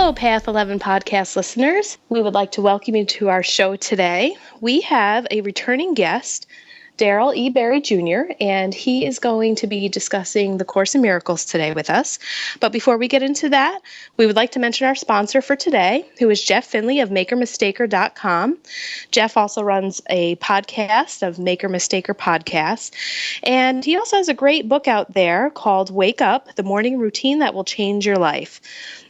Hello, Path 11 podcast listeners. We would like to welcome you to our show today. We have a returning guest, Darryl E Berry Jr., and he is going to be discussing the Course in Miracles today with us. But before we get into that, we would like to mention our sponsor for today, who is Jeff Finley of MakerMistaker.com. Jeff also runs a podcast of Maker Mistaker Podcast, and he also has a great book out there called Wake Up, The Morning Routine That Will Change Your Life.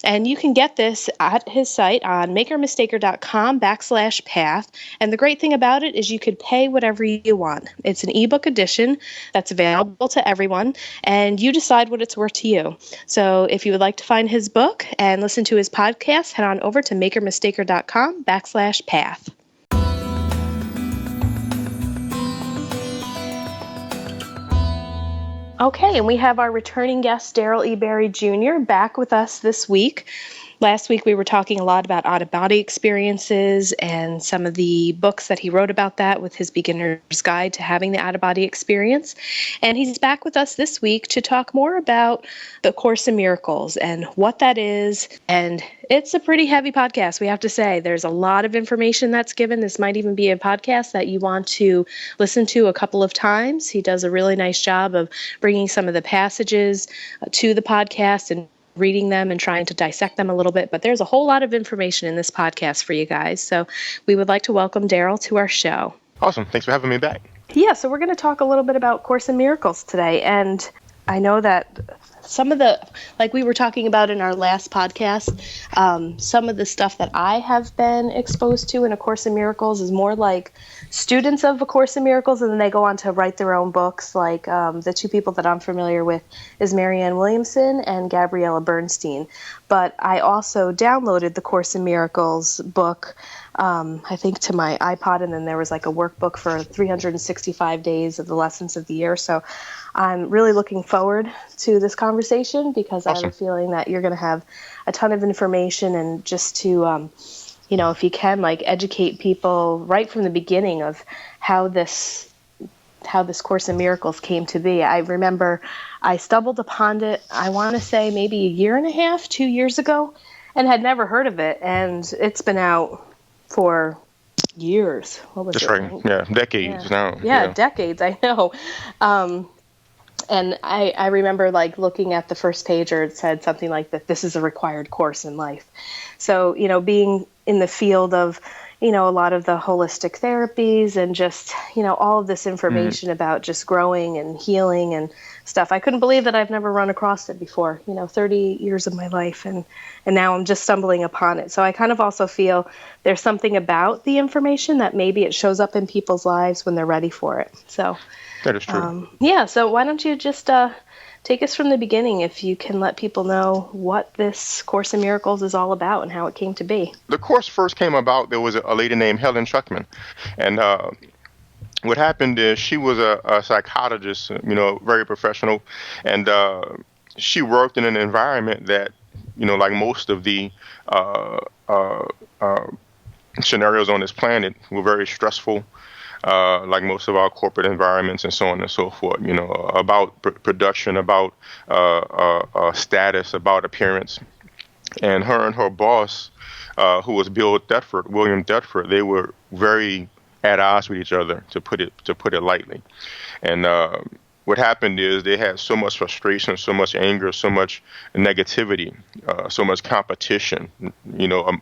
And you can get this at his site on makermistaker.com/path. And the great thing about it is you could pay whatever you want. It's an ebook edition that's available to everyone, and you decide what it's worth to you. So if you would like to find his book and listen to his podcast, head on over to makermistaker.com/path. Okay, and we have our returning guest, Darryl E Berry Jr., back with us this week. Last week we were talking a lot about out-of-body experiences and some of the books that he wrote about that with his Beginner's Guide to Having the Out-of-Body Experience. And he's back with us this week to talk more about the Course in Miracles and what that is. And it's a pretty heavy podcast, we have to say. There's a lot of information that's given. This might even be a podcast that you want to listen to a couple of times. He does a really nice job of bringing some of the passages to the podcast and reading them and trying to dissect them a little bit. But there's a whole lot of information in this podcast for you guys. So we would like to welcome Darryl to our show. Awesome. Thanks for having me back. Yeah, so we're going to talk a little bit about Course in Miracles today. And I know that some of the, like we were talking about in our last podcast, some of the stuff that I have been exposed to in A Course in Miracles is more like students of A Course in Miracles, and then they go on to write their own books. Like the two people that I'm familiar with is Marianne Williamson and Gabriella Bernstein. But I also downloaded the Course in Miracles book, I think, to my iPod, and then there was like a workbook for 365 days of the lessons of the year. So I'm really looking forward to this conversation because Awesome. I have a feeling that you're going to have a ton of information, and just to, if you can, like, educate people right from the beginning of how this Course in Miracles came to be. I remember I stumbled upon it, I want to say maybe a year and a half, 2 years ago, and had never heard of it. And it's been out for years. What was That's it? right. Yeah, decades now. Yeah, decades, I know. And I remember like looking at the first page, or it said something like that, this is a required course in life. So, being in the field of, a lot of the holistic therapies and just, all of this information about just growing and healing and stuff, I couldn't believe that I've never run across it before, 30 years of my life. And now I'm just stumbling upon it. So I kind of also feel there's something about the information that maybe it shows up in people's lives when they're ready for it. So That is true. So why don't you just take us from the beginning, if you can let people know what this Course in Miracles is all about and how it came to be. The course first came about, there was a lady named Helen Schuckman. And what happened is she was a psychologist, very professional. And she worked in an environment that, like most of the scenarios on this planet, were very stressful. Like most of our corporate environments and so on and so forth, about production, about status, about appearance. And her boss, who was William Thetford, they were very at odds with each other, to put it lightly. And what happened is they had so much frustration, so much anger, so much negativity, so much competition,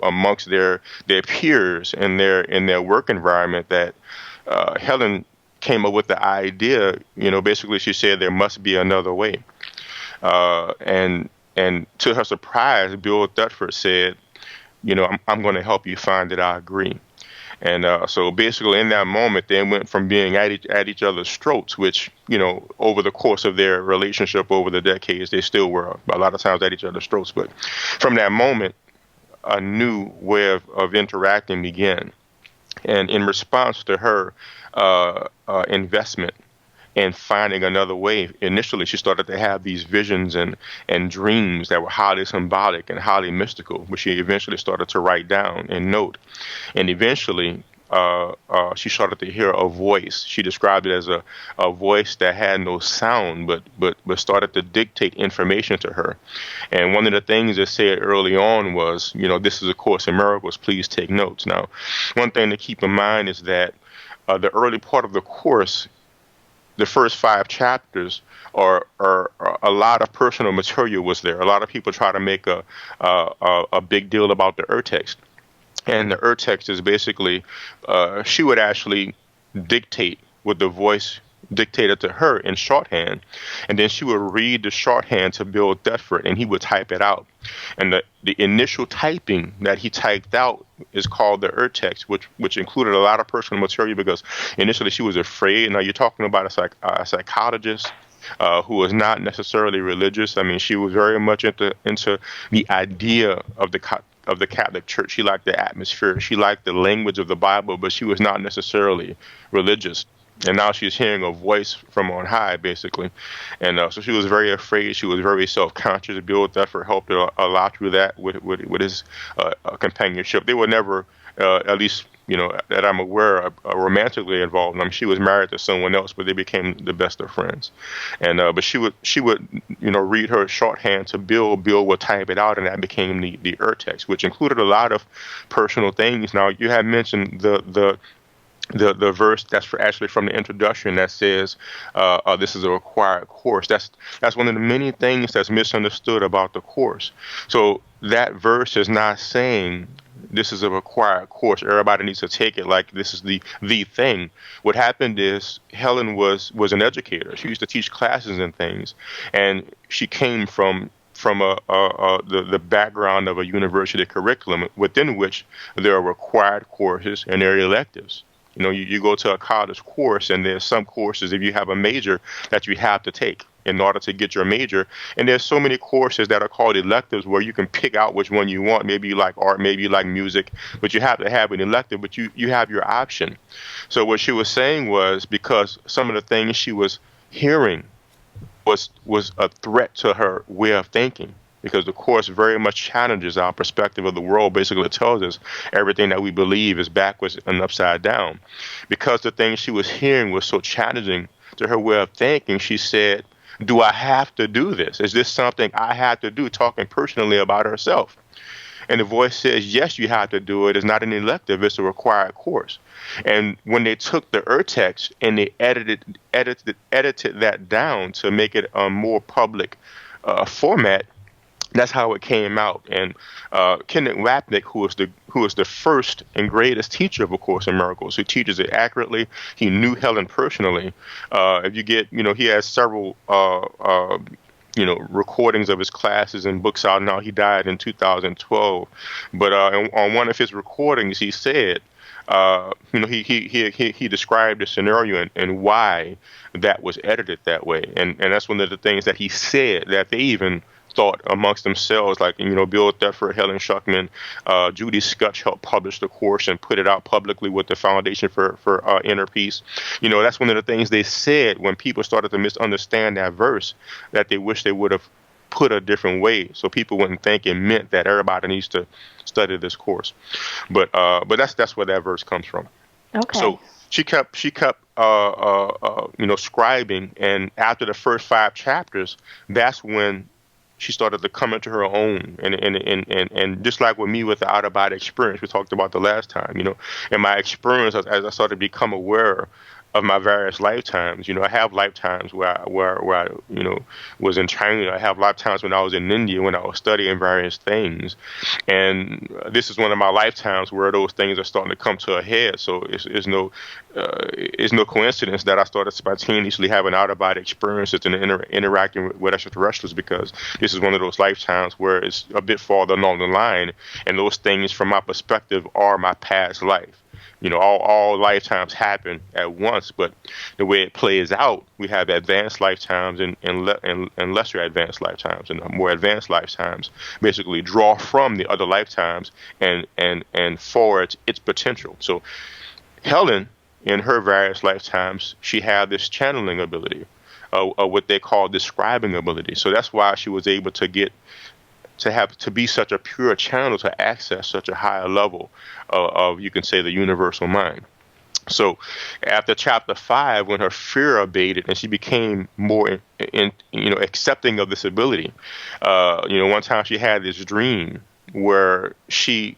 amongst their peers in their work environment that Helen came up with the idea, basically she said there must be another way. And to her surprise, Bill Thetford said, I'm going to help you find it. I agree. And so basically in that moment, they went from being at each other's throats, which, over the course of their relationship over the decades, they still were a lot of times at each other's throats. But from that moment, a new way of interacting began. And in response to her investment in finding another way, initially she started to have these visions and dreams that were highly symbolic and highly mystical, which she eventually started to write down and note. And eventually, she started to hear a voice. She described it as a voice that had no sound, but started to dictate information to her. And one of the things it said early on was, this is A Course in Miracles. Please take notes. Now, one thing to keep in mind is that the early part of the course, the first 5 chapters, are a lot of personal material was there. A lot of people try to make a big deal about the urtext. And the urtext is basically, she would actually dictate what the voice dictated to her in shorthand, and then she would read the shorthand to Bill Thetford, and he would type it out. And the initial typing that he typed out is called the urtext, which included a lot of personal material, because initially she was afraid. Now you're talking about a psychologist who was not necessarily religious. I mean, she was very much into the idea of the Catholic Church. She liked the atmosphere. She liked the language of the Bible, but she was not necessarily religious. And now she's hearing a voice from on high, basically. And so she was very afraid. She was very self-conscious. Bill Thetford helped her a lot through that with his companionship. They were never, at least, that I'm aware of, romantically involved. I mean, she was married to someone else, but they became the best of friends. And but she would read her shorthand to Bill. Bill would type it out, and that became the urtext, which included a lot of personal things. Now, you had mentioned the verse that's actually from the introduction that says this is a required course. That's one of the many things that's misunderstood about the course. So that verse is not saying this is a required course. Everybody needs to take it like this is the thing. What happened is Helen was an educator. She used to teach classes and things, and she came from the background of a university curriculum within which there are required courses and there are electives. You go to a college course, and there's some courses, if you have a major, that you have to take in order to get your major. And there's so many courses that are called electives where you can pick out which one you want. Maybe you like art, maybe you like music, but you have to have an elective, but you have your option. So what she was saying was, because some of the things she was hearing was a threat to her way of thinking, because the course very much challenges our perspective of the world. Basically, it tells us everything that we believe is backwards and upside down. Because the things she was hearing was so challenging to her way of thinking, she said, do I have to do this? Is this something I have to do? Talking personally about herself. And the voice says, yes, you have to do it. It's not an elective. It's a required course. And when they took the urtext and they edited that down to make it a more public format, that's how it came out. And Kenneth Wapnick, who is the first and greatest teacher of A Course in Miracles, who teaches it accurately. He knew Helen personally. If you get, he has several, recordings of his classes and books out now. He died in 2012. But on one of his recordings, he said, he described the scenario and why that was edited that way. And that's one of the things that he said, that they even thought amongst themselves, like, Bill Thetford, Helen Schuckman, Judy Scutch helped publish the course and put it out publicly with the Foundation for Inner Peace. That's one of the things they said when people started to misunderstand that verse, that they wish they would have put a different way, so people wouldn't think it meant that everybody needs to study this course. But that's where that verse comes from. Okay. So she kept scribing, and after the first 5 chapters, that's when she started to come into her own, and just like with me with the out-of-body experience we talked about the last time, in my experience as I started to become aware of my various lifetimes. I have lifetimes where I was in China. I have lifetimes when I was in India, when I was studying various things, and this is one of my lifetimes where those things are starting to come to a head. So it's no coincidence that I started spontaneously having out-of-body experiences and interacting with extraterrestrials, because this is one of those lifetimes where it's a bit farther along the line, and those things, from my perspective, are my past life. All lifetimes happen at once, but the way it plays out, we have advanced lifetimes and lesser advanced lifetimes, and the more advanced lifetimes basically draw from the other lifetimes and forward its potential. So Helen, in her various lifetimes, she had this channeling ability, what they call describing ability. So that's why she was able to get to be such a pure channel to access such a higher level of you can say the universal mind. So after chapter 5, when her fear abated and she became more accepting of this ability, one time she had this dream where she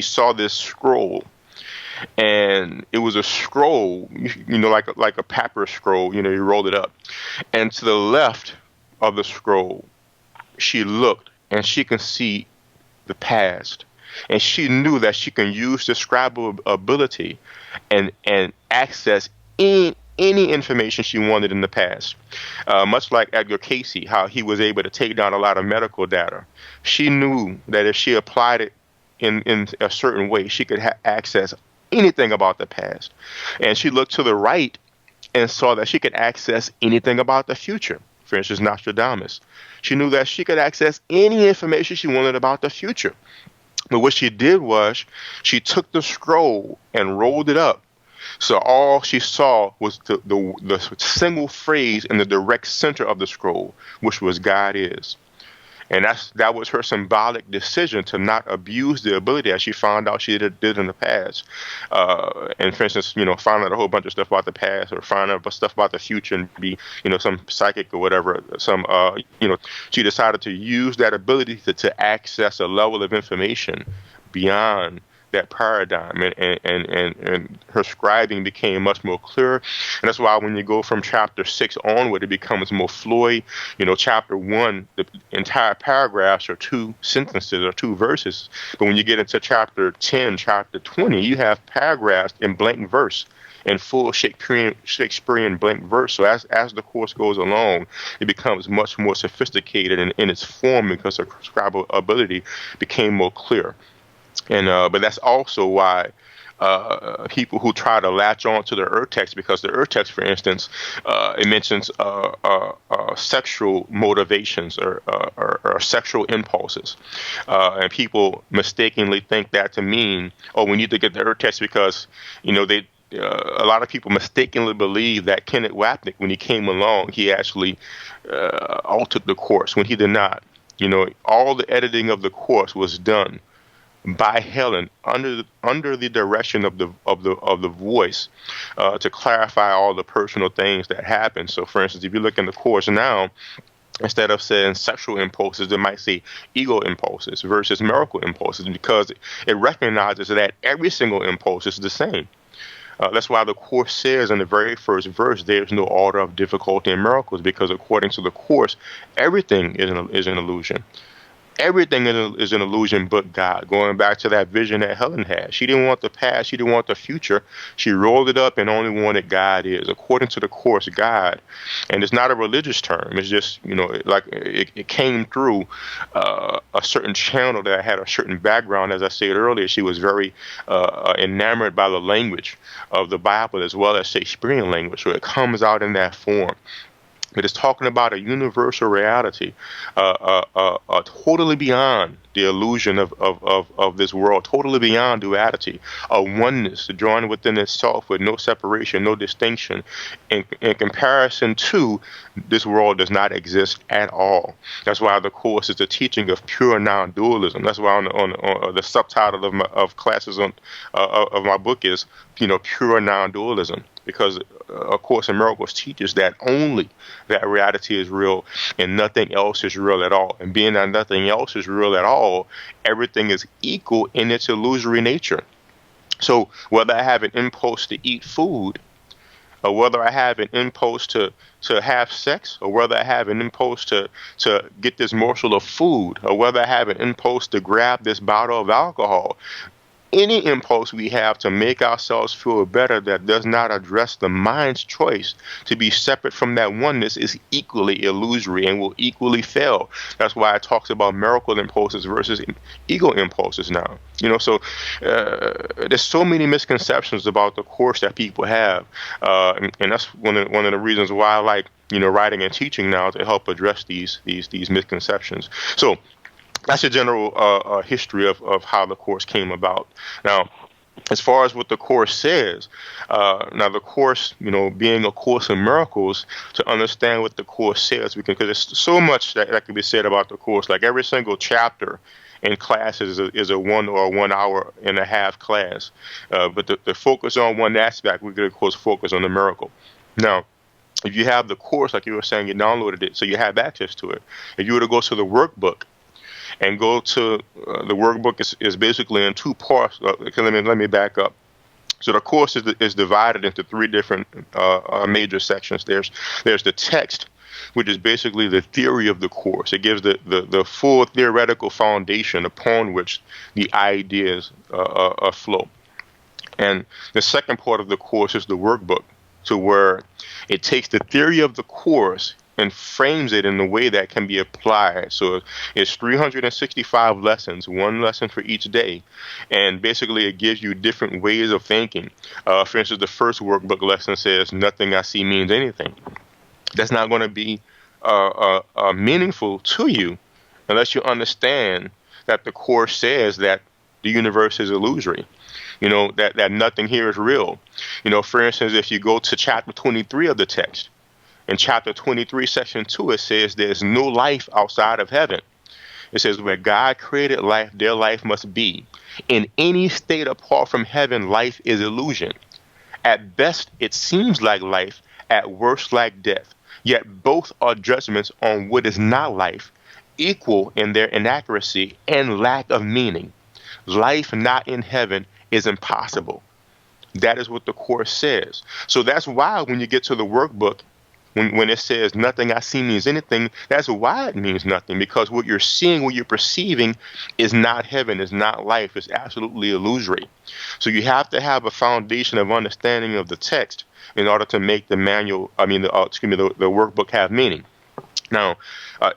saw this scroll, and it was a scroll, like a papyrus scroll, you rolled it up, and to the left of the scroll, she looked and she can see the past. And she knew that she can use the scribal ability and access any information she wanted in the past. Much like Edgar Casey, how he was able to take down a lot of medical data. She knew that if she applied it in a certain way, she could access anything about the past. And she looked to the right and saw that she could access anything about the future. For instance, Nostradamus. She knew that she could access any information she wanted about the future. But what she did was she took the scroll and rolled it up. So all she saw was the single phrase in the direct center of the scroll, which was God is. And that was her symbolic decision to not abuse the ability as she found out she did in the past. And for instance, find out a whole bunch of stuff about the past or find out stuff about the future and be, some psychic or whatever. She decided to use that ability to access a level of information beyond that paradigm, and her scribing became much more clear. And that's why when you go from chapter 6 onward, it becomes more fluid. Chapter 1, the entire paragraphs are 2 sentences or 2 verses. But when you get into chapter 10, chapter 20, you have paragraphs in blank verse, in full Shakespearean blank verse. So as the course goes along, it becomes much more sophisticated in its form because her scribal ability became more clear. And but that's also why people who try to latch on to the text, because the text, for instance, it mentions sexual motivations or sexual impulses, and people mistakenly think that to mean, oh, we need to get the text because they. A lot of people mistakenly believe that Kenneth Wapnick, when he came along, he actually altered the course when he did not. All the editing of the course was done by Helen under the direction of the voice to clarify all the personal things that happen. So, for instance, if you look in the course now, instead of saying sexual impulses, they might say ego impulses versus miracle impulses, because it recognizes that every single impulse is the same. That's why the Course says in the very first verse, there's no order of difficulty in miracles, because according to the Course, everything is an illusion. Everything is an illusion but God. Going back to that vision that Helen had. She didn't want the past. She didn't want the future. She rolled it up and only wanted God is. According to the Course, God. And it's not a religious term. It's just, it came through a certain channel that had a certain background. As I said earlier, she was very enamored by the language of the Bible as well as Shakespearean language. So it comes out in that form. It is talking about a universal reality, totally beyond the illusion of this world, totally beyond duality, a oneness joined within itself with no separation, no distinction. In comparison to this world does not exist at all. That's why the Course is the teaching of pure non-dualism. That's why on the subtitle of classes of my book is, pure non-dualism. Because A Course in Miracles teaches that only that reality is real and nothing else is real at all. And being that nothing else is real at all, everything is equal in its illusory nature. So whether I have an impulse to eat food, or whether I have an impulse to have sex, or whether I have an impulse to get this morsel of food, or whether I have an impulse to grab this bottle of alcohol, any impulse we have to make ourselves feel better that does not address the mind's choice to be separate from that oneness is equally illusory and will equally fail. That's why it talks about miracle impulses versus ego impulses now. So there's so many misconceptions about the Course that people have, and that's one of the reasons why I like writing and teaching now, to help address these misconceptions. So that's a general history of how the Course came about. Now, as far as what the Course says, now the Course, being a Course in Miracles, to understand what the Course says, because there's so much that can be said about the Course. Like every single chapter in classes is a 1 or 1 hour and a half class. But the focus on one aspect, we could, of course, focus on the miracle. Now, if you have the Course, like you were saying, you downloaded it, so you have access to it. If you were to go to the workbook, and go to the workbook is basically in two parts. Let me back up. So the course is divided into three different major sections. There's the text, which is basically the theory of the course. It gives the full theoretical foundation upon which the ideas flow. And the second part of the course is the workbook, to where it takes the theory of the course and frames it in a way that can be applied. So it's 365 lessons, one lesson for each day. And basically it gives you different ways of thinking. For instance, the first workbook lesson says, nothing I see means anything. That's not going to be meaningful to you unless you understand that the Course says that the universe is illusory. That nothing here is real. For instance, if you go to chapter 23 of the text, in chapter 23, section 2, it says there's no life outside of heaven. It says where God created life, their life must be. In any state apart from heaven, life is illusion. At best, it seems like life, at worst like death. Yet both are judgments on what is not life, equal in their inaccuracy and lack of meaning. Life not in heaven is impossible. That is what the Course says. So that's why when you get to the workbook, when it says nothing I see means anything, that's why it means nothing, because what you're seeing, what you're perceiving is not heaven, is not life, it's absolutely illusory. So you have to have a foundation of understanding of the text in order to make the workbook have meaning. Now,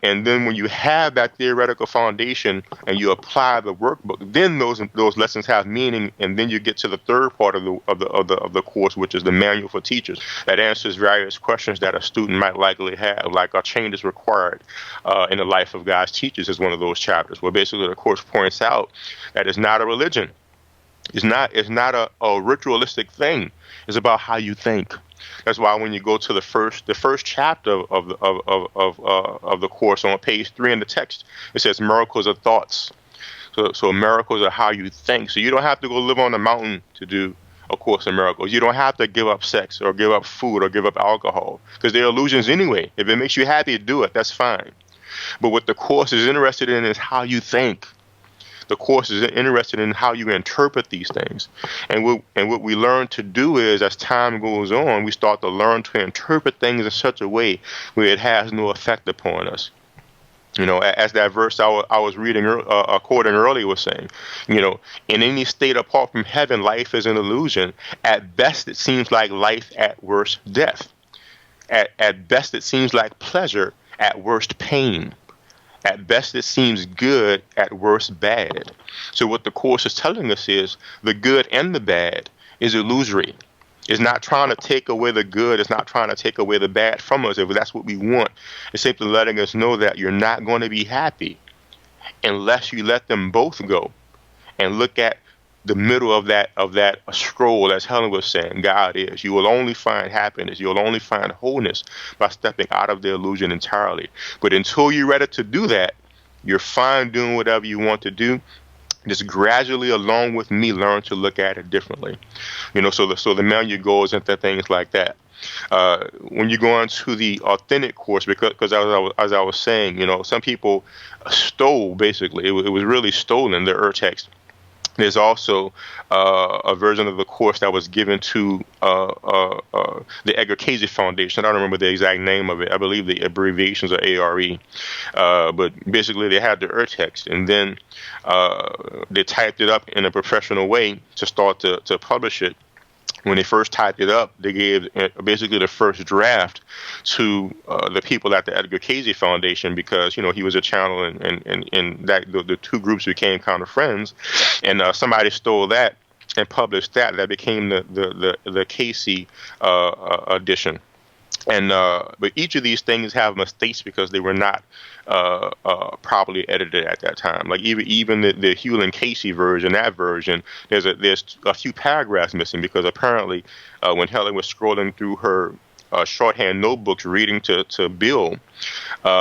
and then when you have that theoretical foundation and you apply the workbook, then those lessons have meaning, and then you get to the third part of the course, which is the manual for teachers, that answers various questions that a student might likely have, like are changes required in the life of God's teachers is one of those chapters, where basically the course points out that it's not a religion, it's not a ritualistic thing. It's about how you think. That's why when you go to the first chapter of the course on page 3 in the text, it says miracles are thoughts. So miracles are how you think. So you don't have to go live on a mountain to do a course in miracles. You don't have to give up sex or give up food or give up alcohol, because they're illusions anyway. If it makes you happy to do it, that's fine. But what the course is interested in is how you think. The course is interested in how you interpret these things. And what we learn to do is, as time goes on, we start to learn to interpret things in such a way where it has no effect upon us. As that verse I was reading, quoting earlier was saying, in any state apart from heaven, life is an illusion. At best, it seems like life, at worst, death. At best, it seems like pleasure, at worst, pain. At best, it seems good, at worst, bad. So what the Course is telling us is the good and the bad is illusory. It's not trying to take away the good. It's not trying to take away the bad from us if that's what we want. It's simply letting us know that you're not going to be happy unless you let them both go and look at the middle of that scroll, as Helen was saying, God is. You will only find happiness. You'll only find wholeness by stepping out of the illusion entirely. But until you're ready to do that, you're fine doing whatever you want to do. Just gradually, along with me, learn to look at it differently. So the manual goes into things like that. When you go into the authentic course, because as I was saying, some people stole, basically. It was really stolen, the urtext. There's also a version of the course that was given to the Edgar Cayce Foundation. I don't remember the exact name of it. I believe the abbreviations are ARE. But basically, they had the urtext, and then they typed it up in a professional way to start to publish it. When they first typed it up, they gave basically the first draft to the people at the Edgar Cayce Foundation, because he was a channel, and that the two groups became kind of friends, and somebody stole that and published that. That became the Cayce edition. And but each of these things have mistakes because they were not properly edited at that time. Like even the Hewlett and Casey version, that version, there's a few paragraphs missing because apparently when Helen was scrolling through her shorthand notebooks reading to Bill,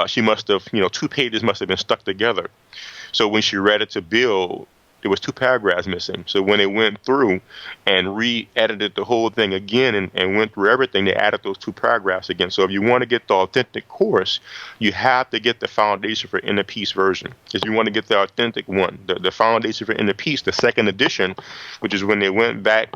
she must have, 2 pages must have been stuck together. So when she read it to Bill, there was 2 paragraphs missing. So when they went through and re-edited the whole thing again and went through everything, they added those 2 paragraphs again. So if you want to get the authentic course, you have to get the Foundation for Inner Peace version. If you want to get the authentic one, the Foundation for Inner Peace, the second edition, which is when they went back,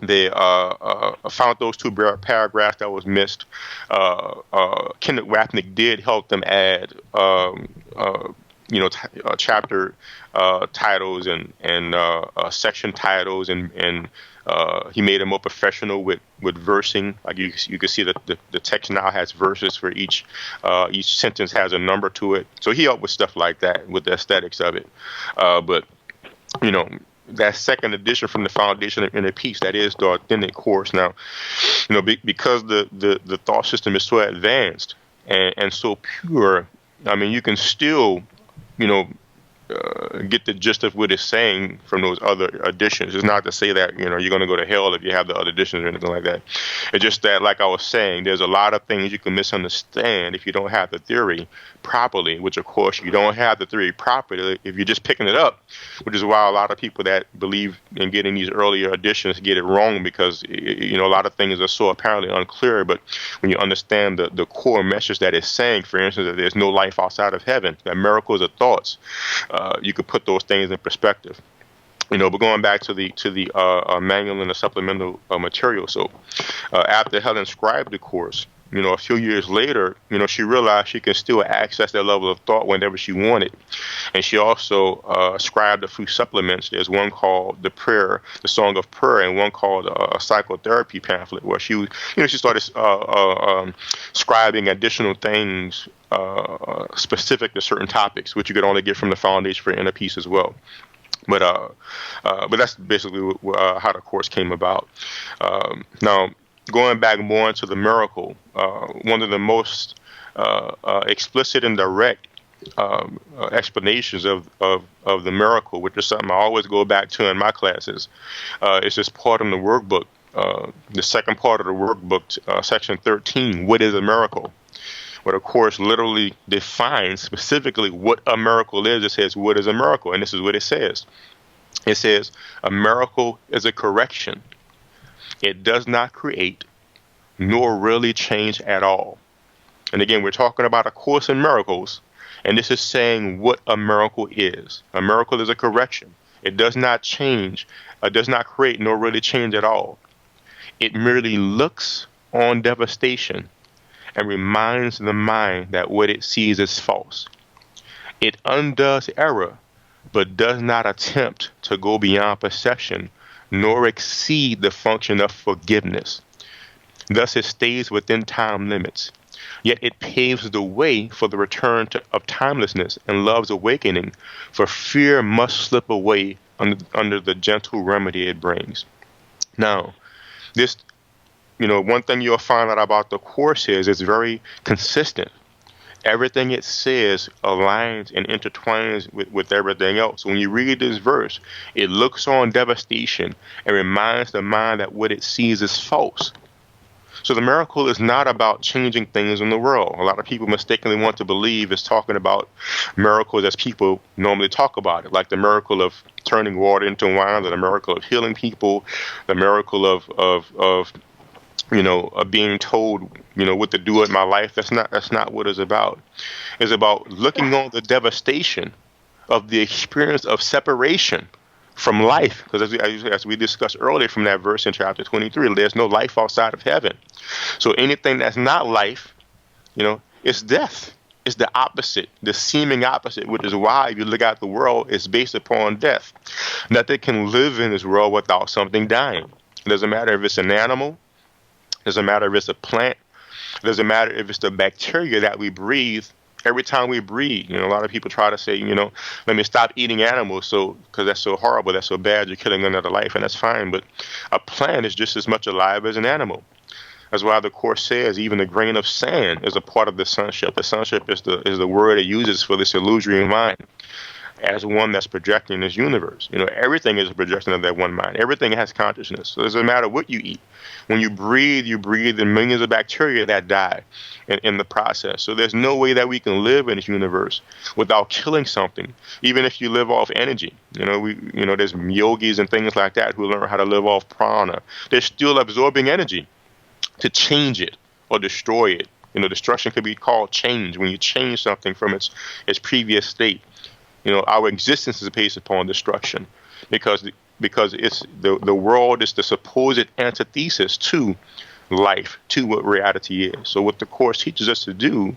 they found those 2 paragraphs that was missed. Kenneth Wapnick did help them add chapter titles and section titles, and he made it more professional with versing. Like you can see that the text now has verses for each sentence has a number to it. So he helped with stuff like that, with the aesthetics of it. But that second edition from the Foundation of Inner Peace, that is the authentic course. Now, because the thought system is so advanced and so pure, I mean, you can still get the gist of what it's saying from those other editions. It's not to say that you're going to go to hell if you have the other editions or anything like that. It's just that, like I was saying, there's a lot of things you can misunderstand if you don't have the theory properly, which of course you don't have the theory properly if you're just picking it up, which is why a lot of people that believe in getting these earlier editions get it wrong, because a lot of things are so apparently unclear. But when you understand the core message that it's saying, for instance, that there's no life outside of heaven, that miracles are thoughts, you could put those things in perspective. But going back to the manual and the supplemental material. So after Helen inscribed the course, a few years later, she realized she can still access that level of thought whenever she wanted. And she also scribed a few supplements. There's one called the Song of Prayer, and one called a psychotherapy pamphlet, where she started scribing additional things specific to certain topics, which you could only get from the Foundation for Inner Peace as well. But that's basically how the course came about. Now, going back more into the miracle, one of the most explicit and direct explanations of the miracle, which is something I always go back to in my classes, is this part in the workbook, the second part of the workbook, section 13, what is a miracle? But of course, literally defines specifically what a miracle is. It says, what is a miracle? And this is what it says. It says, a miracle is a correction. It does not create, nor really change at all. And again, we're talking about A Course in Miracles, and this is saying what a miracle is. A miracle is a correction. It does not change, does not create, nor really change at all. It merely looks on devastation and reminds the mind that what it sees is false. It undoes error, but does not attempt to go beyond perception, nor exceed the function of forgiveness. Thus it stays within time limits. Yet it paves the way for the return of timelessness and love's awakening, for fear must slip away under the gentle remedy it brings. Now, this one thing you'll find out about the Course is it's very consistent. Everything it says aligns and intertwines with everything else. When you read this verse, it looks on devastation and reminds the mind that what it sees is false. So the miracle is not about changing things in the world. A lot of people mistakenly want to believe it's talking about miracles as people normally talk about it, like the miracle of turning water into wine, or the miracle of healing people, the miracle of being told, what to do in my life. That's not what it's about. It's about looking on the devastation of the experience of separation from life. Because as we discussed earlier from that verse in chapter 23, there's no life outside of heaven. So anything that's not life, it's death. It's the opposite, the seeming opposite, which is why if you look at the world, it's based upon death. Nothing can live in this world without something dying. It doesn't matter if it's an animal. Doesn't matter if it's a plant. Doesn't matter if it's the bacteria that we breathe. Every time we breathe, a lot of people try to say, let me stop eating animals, because that's so horrible, that's so bad, you're killing another life, and that's fine. But a plant is just as much alive as an animal. That's why the Course says even a grain of sand is a part of the sonship. The sonship is the word it uses for this illusory mind as one that's projecting this universe. Everything is a projection of that one mind. Everything has consciousness. So it doesn't matter what you eat. When you breathe the millions of bacteria that die in the process. So there's no way that we can live in this universe without killing something, even if you live off energy. There's yogis and things like that who learn how to live off prana. They're still absorbing energy to change it or destroy it. Destruction could be called change, when you change something from its previous state. Our existence is based upon destruction because it's the world is the supposed antithesis to life, to what reality is. So what the Course teaches us to do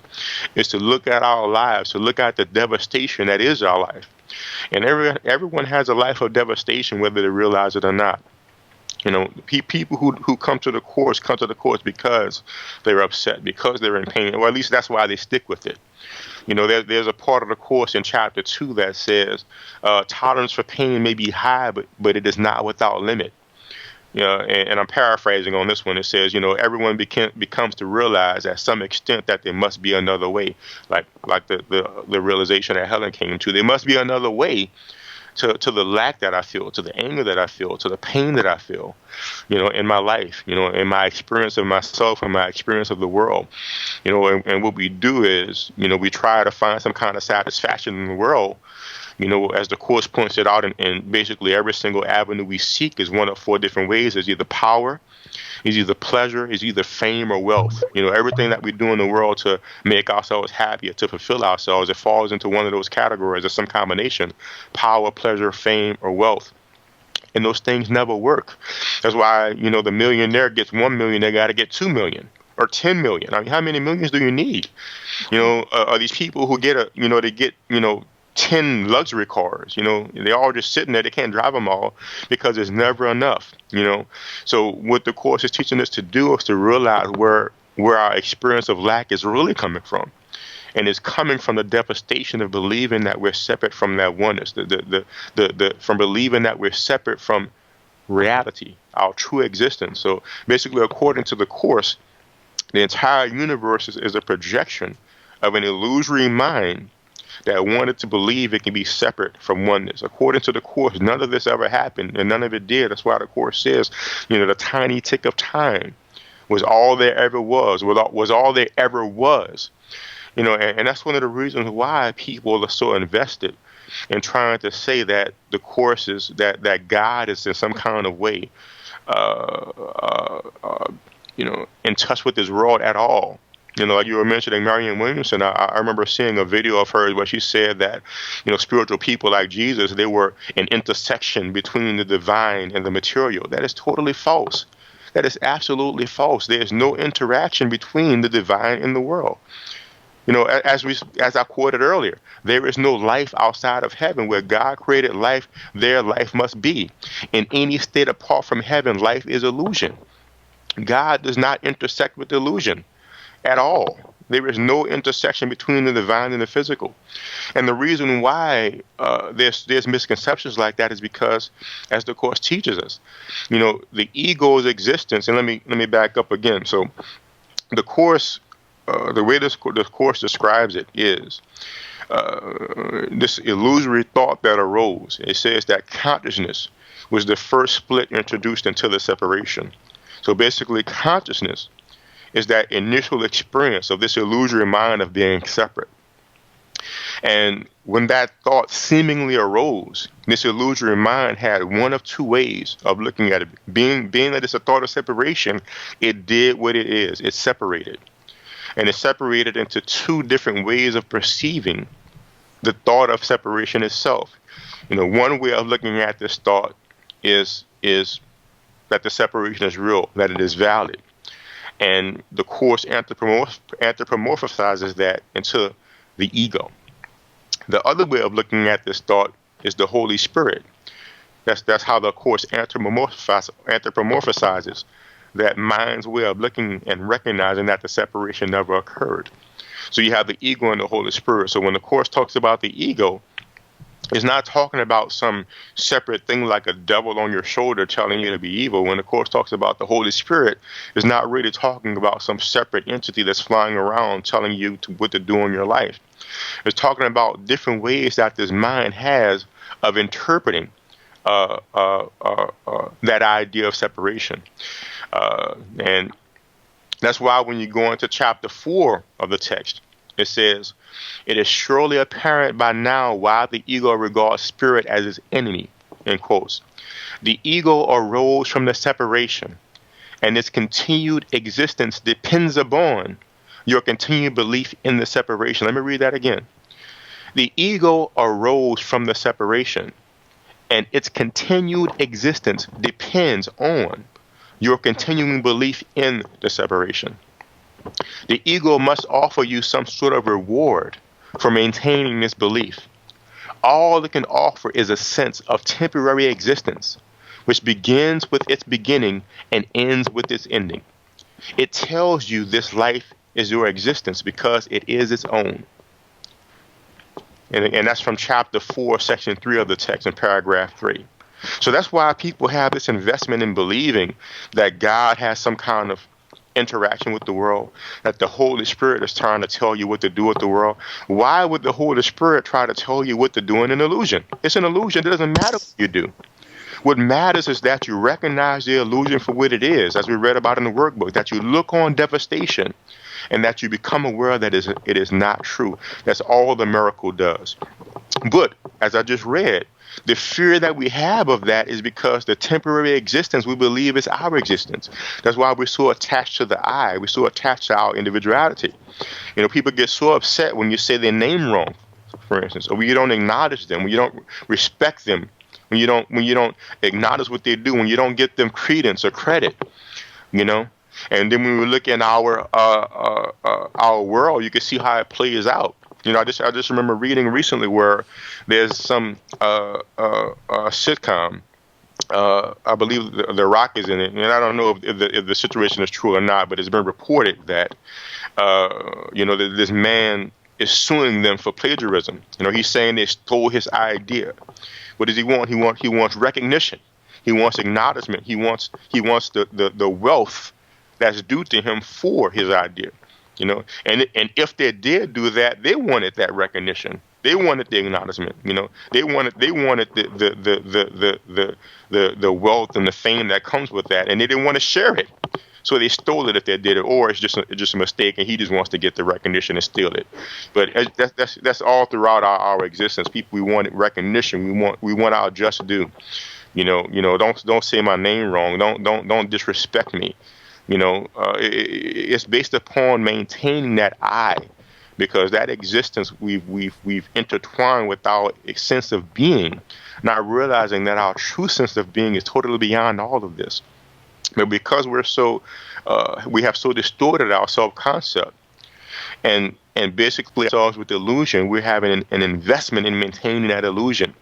is to look at our lives, to look at the devastation that is our life. And everyone has a life of devastation, whether they realize it or not. People who come to the Course because they're upset, because they're in pain, or at least that's why they stick with it. There's a part of the Course in chapter 2 that says tolerance for pain may be high, but it is not without limit. And I'm paraphrasing on this one. It says, everyone becomes to realize at some extent that there must be another way, like the realization that Helen came to. There must be another way to the lack that I feel, to the anger that I feel, to the pain that I feel, in my life, in my experience of myself and my experience of the world, and what we do is, we try to find some kind of satisfaction in the world, as the Course points it out, in basically every single avenue we seek is one of 4 different ways. There's either power, is either pleasure, is either fame or wealth. Everything that we do in the world to make ourselves happier, to fulfill ourselves, it falls into one of those categories or some combination: power, pleasure, fame, or wealth. And those things never work. That's why, the millionaire gets 1 million, they got to get 2 million or 10 million. I mean, how many millions do you need? Are these people who get they get, 10 luxury cars, they're all just sitting there. They can't drive them all because there's never enough, So what the Course is teaching us to do is to realize where our experience of lack is really coming from. And it's coming from the devastation of believing that we're separate from that oneness, from believing that we're separate from reality, our true existence. So basically, according to the Course, the entire universe is a projection of an illusory mind that wanted to believe it can be separate from oneness. According to the Course, none of this ever happened, and none of it did. That's why the Course says, the tiny tick of time was all there ever was, was all there ever was. And that's one of the reasons why people are so invested in trying to say that the Course is, that God is in some kind of way, in touch with this world at all. Like you were mentioning Marianne Williamson, I remember seeing a video of hers where she said that, spiritual people like Jesus, they were an intersection between the divine and the material. That is totally false. That is absolutely false. There's no interaction between the divine and the world. As I quoted earlier, there is no life outside of heaven. Where God created life, there life must be. In any state apart from heaven, life is illusion. God does not intersect with illusion at all. There is no intersection between the divine and the physical. And the reason why there's misconceptions like that is because, as the Course teaches us, the ego's existence. And let me back up again. So the Course, the way the Course describes it is this illusory thought that arose. It says that consciousness was the first split introduced into the separation. So basically, consciousness is that initial experience of this illusory mind of being separate. And when that thought seemingly arose, this illusory mind had one of 2 ways of looking at it. Being that it's a thought of separation, it did what it is. It separated. And it separated into 2 different ways of perceiving the thought of separation itself. One way of looking at this thought is that the separation is real, that it is valid. And the Course anthropomorphizes that into the ego. The other way of looking at this thought is the Holy Spirit. That's how the Course anthropomorphizes that mind's way of looking and recognizing that the separation never occurred. So you have the ego and the Holy Spirit. So when the Course talks about the ego, It's not talking about some separate thing like a devil on your shoulder telling you to be evil. When the Course talks about the Holy Spirit, it's not really talking about some separate entity that's flying around telling you what to do in your life. It's talking about different ways that this mind has of interpreting that idea of separation. And that's why when you go into chapter 4 of the text, it says, "It is surely apparent by now why the ego regards spirit as its enemy," in quotes. "The ego arose from the separation, and its continued existence depends upon your continued belief in the separation." Let me read that again. "The ego arose from the separation, and its continued existence depends on your continuing belief in the separation. The ego must offer you some sort of reward for maintaining this belief. All it can offer is a sense of temporary existence, which begins with its beginning and ends with its ending. It tells you this life is your existence because it is its own." And that's from chapter 4, section 3 of the text in paragraph 3. So that's why people have this investment in believing that God has some kind of interaction with the world, that the Holy Spirit is trying to tell you what to do with the world. Why would the Holy Spirit try to tell you what to do in an illusion? It's an illusion. It doesn't matter what you do. What matters is that you recognize the illusion for what it is, as we read about in the workbook, that you look on devastation and that you become aware that it is not true. That's all the miracle does. But, as I just read, the fear that we have of that is because the temporary existence we believe is our existence. That's why we're so attached to the I. We're so attached to our individuality. You know, people get so upset when you say their name wrong, for instance, or when you don't acknowledge them, when you don't respect them, when you don't acknowledge what they do, when you don't get them credence or credit, you know. And then when we look in our world, you can see how it plays out. You know, I just remember reading recently where there's some sitcom. I believe the Rock is in it, and I don't know if the situation is true or not, but it's been reported that that this man is suing them for plagiarism. You know, he's saying they stole his idea. What does he want? He wants recognition. He wants acknowledgement. He wants the wealth that's due to him for his idea. You know, and if they did do that, they wanted that recognition. They wanted the acknowledgement. You know, they wanted the wealth and the fame that comes with that, and they didn't want to share it. So they stole it if they did it, or it's just a mistake, and he just wants to get the recognition and steal it. But that's all throughout our existence. People, we want recognition. We want our just due. You know, don't say my name wrong. Don't disrespect me. You know, it's based upon maintaining that I, because that existence we've intertwined with our sense of being, not realizing that our true sense of being is totally beyond all of this. But because we have so distorted our self-concept, and basically ourselves with illusion, we're having an investment in maintaining that illusion,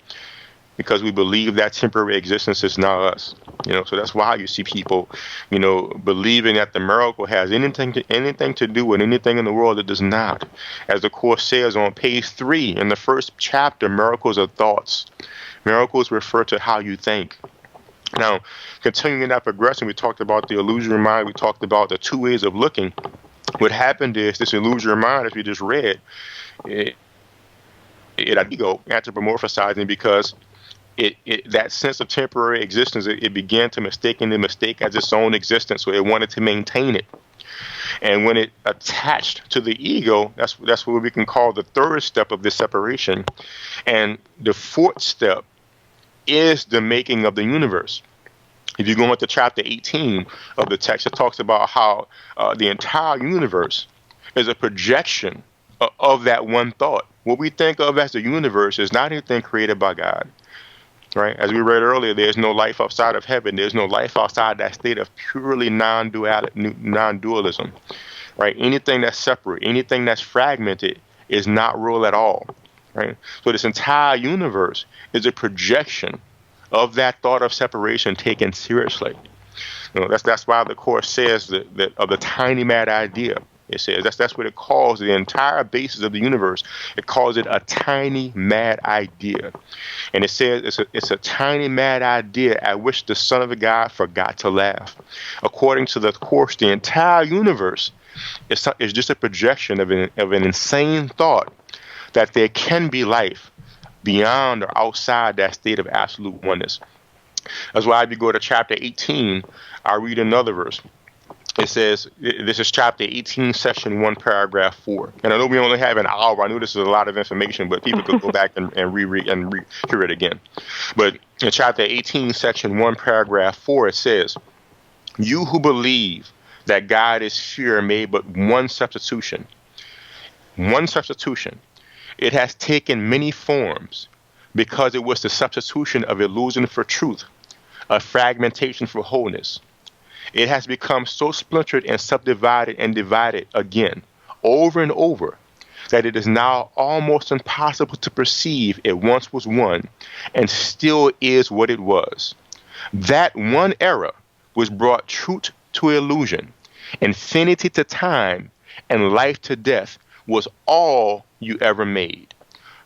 because we believe that temporary existence is not us. You know, so that's why you see people, you know, believing that the miracle has anything to do with anything in the world that does not. As the Course says on page 3 in the first chapter, miracles are thoughts. Miracles refer to how you think. Now, continuing that progression, we talked about the illusory mind. We talked about the two ways of looking. What happened is this illusory mind, as we just read, it ego anthropomorphizing, because that sense of temporary existence, it began to mistaken the mistake as its own existence, so it wanted to maintain it. And when it attached to the ego, that's what we can call the third step of this separation. And the fourth step is the making of the universe. If you go into chapter 18 of the text, it talks about how the entire universe is a projection of that one thought. What we think of as the universe is not anything created by God. Right? As we read earlier, there's no life outside of heaven. There's no life outside that state of purely non-dualism. Right? Anything that's separate, anything that's fragmented is not real at all. Right? So this entire universe is a projection of that thought of separation taken seriously. You know, that's why the Course says that of the tiny mad idea. It says that's what it calls the entire basis of the universe. It calls it a tiny mad idea, and it says it's a tiny mad idea at which the Son of God forgot to laugh. According to the course, the entire universe is just a projection of an insane thought that there can be life beyond or outside that state of absolute oneness. That's why if you go to chapter 18, I read another verse. It says, this is chapter 18, section 1, paragraph 4. And I know we only have an hour. I knew this is a lot of information, but people could go back and reread and hear it again. But in chapter 18, section 1, paragraph 4, it says, "You who believe that God is fear made but one substitution. One substitution. It has taken many forms because it was the substitution of illusion for truth, of fragmentation for wholeness. It has become so splintered and subdivided and divided again, over and over, that it is now almost impossible to perceive it once was one and still is what it was. That one era was brought truth to illusion, infinity to time, and life to death was all you ever made.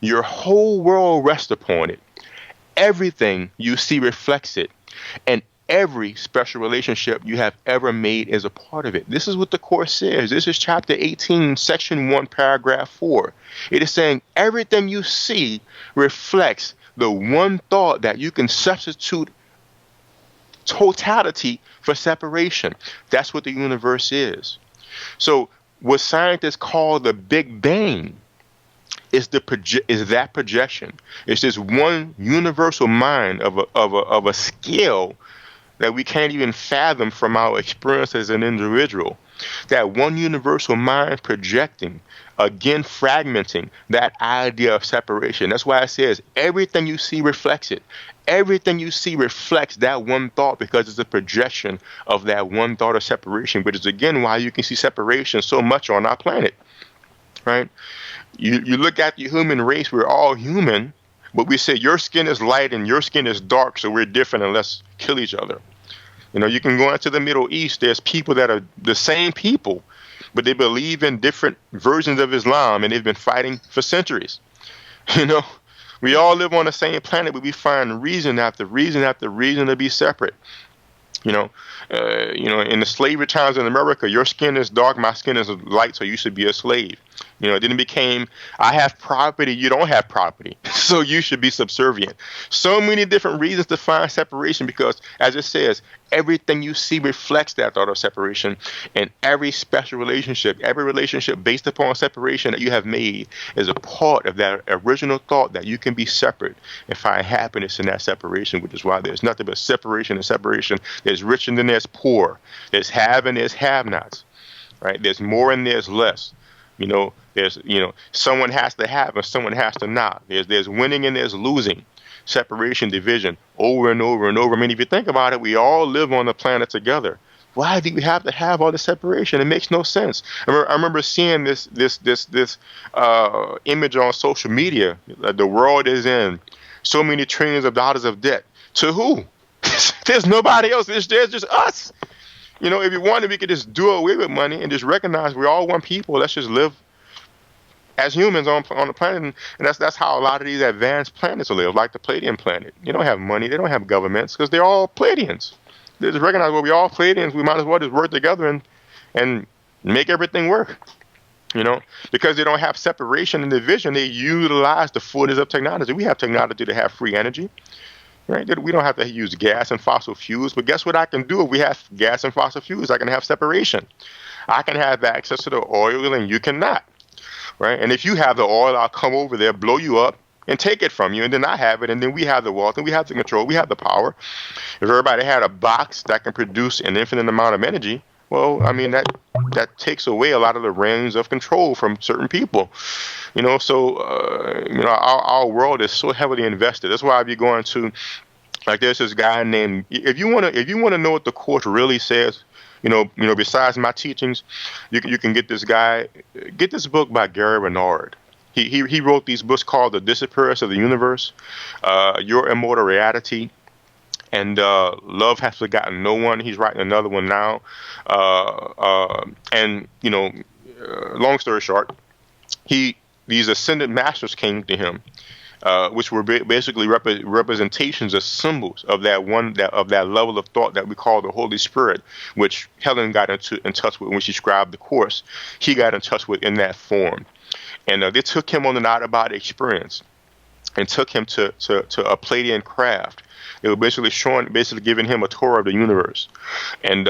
Your whole world rests upon it. Everything you see reflects it, and every special relationship you have ever made is a part of it." This is what the Course says. This is chapter 18, section 1, paragraph 4. It is saying everything you see reflects the one thought that you can substitute totality for separation. That's what the universe is. So what scientists call the Big Bang is that projection. It's this one universal mind of a scale that we can't even fathom from our experience as an individual. That one universal mind projecting, again fragmenting that idea of separation. That's why it says everything you see reflects it. Everything you see reflects that one thought because it's a projection of that one thought of separation, which is again why you can see separation so much on our planet, right? You look at the human race, we're all human, but we say your skin is light and your skin is dark, so we're different and let's kill each other. You know, you can go into the Middle East, there's people that are the same people, but they believe in different versions of Islam, and they've been fighting for centuries. You know, we all live on the same planet, but we find reason after reason after reason to be separate. You know, in the slavery times in America, your skin is dark, my skin is light, so you should be a slave. You know, then it became, I have property, you don't have property, so you should be subservient. So many different reasons to find separation because, as it says, everything you see reflects that thought of separation, and every special relationship, every relationship based upon separation that you have made is a part of that original thought that you can be separate and find happiness in that separation, which is why there's nothing but separation and separation. There's rich and then there's poor. There's have and there's have-nots, right? There's more and there's less. You know, there's, someone has to have and someone has to not. There's winning and there's losing. Separation, division, over and over and over. I mean, if you think about it, we all live on the planet together. Why do we have to have all this separation? It makes no sense. I remember seeing this image on social media. The world is in so many trillions of dollars of debt. To who? There's nobody else. There's just us. You know, if you wanted, we could just do away with money and just recognize we're all one people. Let's just live as humans on the planet. And that's how a lot of these advanced planets live, like the Pleiadian planet. They don't have money. They don't have governments because they're all Pleiadians. They just recognize, well, we're all Pleiadians. We might as well just work together and make everything work. You know, because they don't have separation and division, they utilize the fullness of technology. We have technology to have free energy. Right? We don't have to use gas and fossil fuels, but guess what I can do if we have gas and fossil fuels? I can have separation. I can have access to the oil and you cannot, right? And if you have the oil, I'll come over there, blow you up, and take it from you, and then I have it, and then we have the wealth, and we have the control, we have the power. If everybody had a box that can produce an infinite amount of energy, well, I mean, that takes away a lot of the reins of control from certain people. You know, so our world is so heavily invested. That's why I'd be going to, like, there's this guy named. If you want to know what the Course really says, besides my teachings, you can get this guy. Get this book by Gary Renard. He wrote these books called The Disappearance of the Universe, Your Immortal Reality, and Love Has Forgotten No One. He's writing another one now, and long story short, these ascended masters came to him, which were basically representations of symbols of that level of thought that we call the Holy Spirit, which Helen got in touch with when she scribed the course. He got in touch with in that form, and they took him on an out-of-body experience, and took him to a Palladian craft. They were basically giving him a tour of the universe, and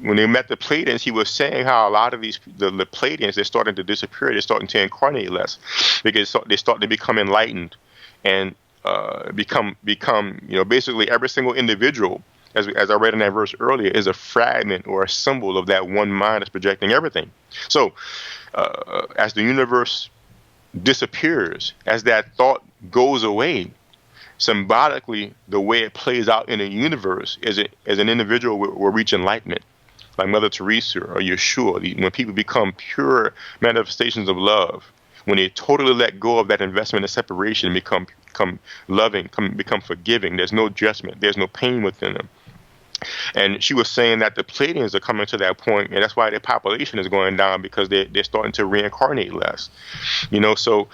when they met the Pleiadians, he was saying how a lot of the Pleiadians, they're starting to disappear, they're starting to incarnate less, because they start to become enlightened, and become basically every single individual, as I read in that verse earlier, is a fragment or a symbol of that one mind that's projecting everything. So as the universe disappears, as that thought goes away, symbolically, the way it plays out in the universe is as an individual will reach enlightenment, like Mother Teresa or Yeshua. When people become pure manifestations of love, when they totally let go of that investment and separation, become loving, become forgiving. There's no judgment. There's no pain within them. And she was saying that the Pleiadians are coming to that point, and that's why their population is going down, because they're starting to reincarnate less. So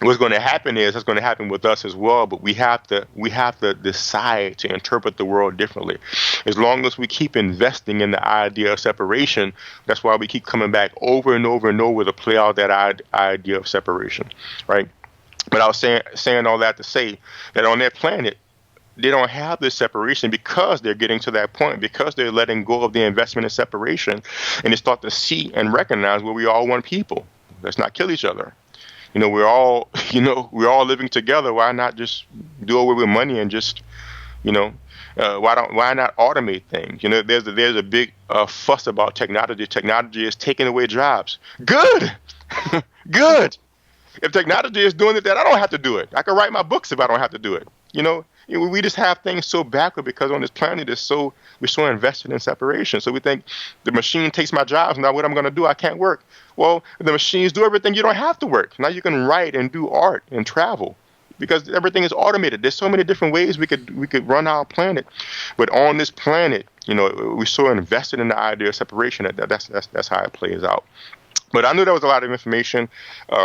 what's going to happen is that's going to happen with us as well. But we have to decide to interpret the world differently. As long as we keep investing in the idea of separation, that's why we keep coming back over and over and over to play out that idea of separation, right? But I was saying all that to say that on their planet, they don't have this separation, because they're getting to that point, because they're letting go of the investment in separation, and they start to see and recognize we're all one people. Let's not kill each other. We're all living together. Why not just do away with money and just, why not automate things? There's a big fuss about technology. Technology is taking away jobs. Good, good. If technology is doing it, then I don't have to do it. I can write my books if I don't have to do it. We just have things so backward, because on this planet we're so invested in separation. So we think the machine takes my jobs. Now what I'm going to do? I can't work. Well, the machines do everything. You don't have to work. Now you can write and do art and travel, because everything is automated. There's so many different ways we could run our planet. But on this planet, we're so invested in the idea of separation that's how it plays out. But I knew there was a lot of information.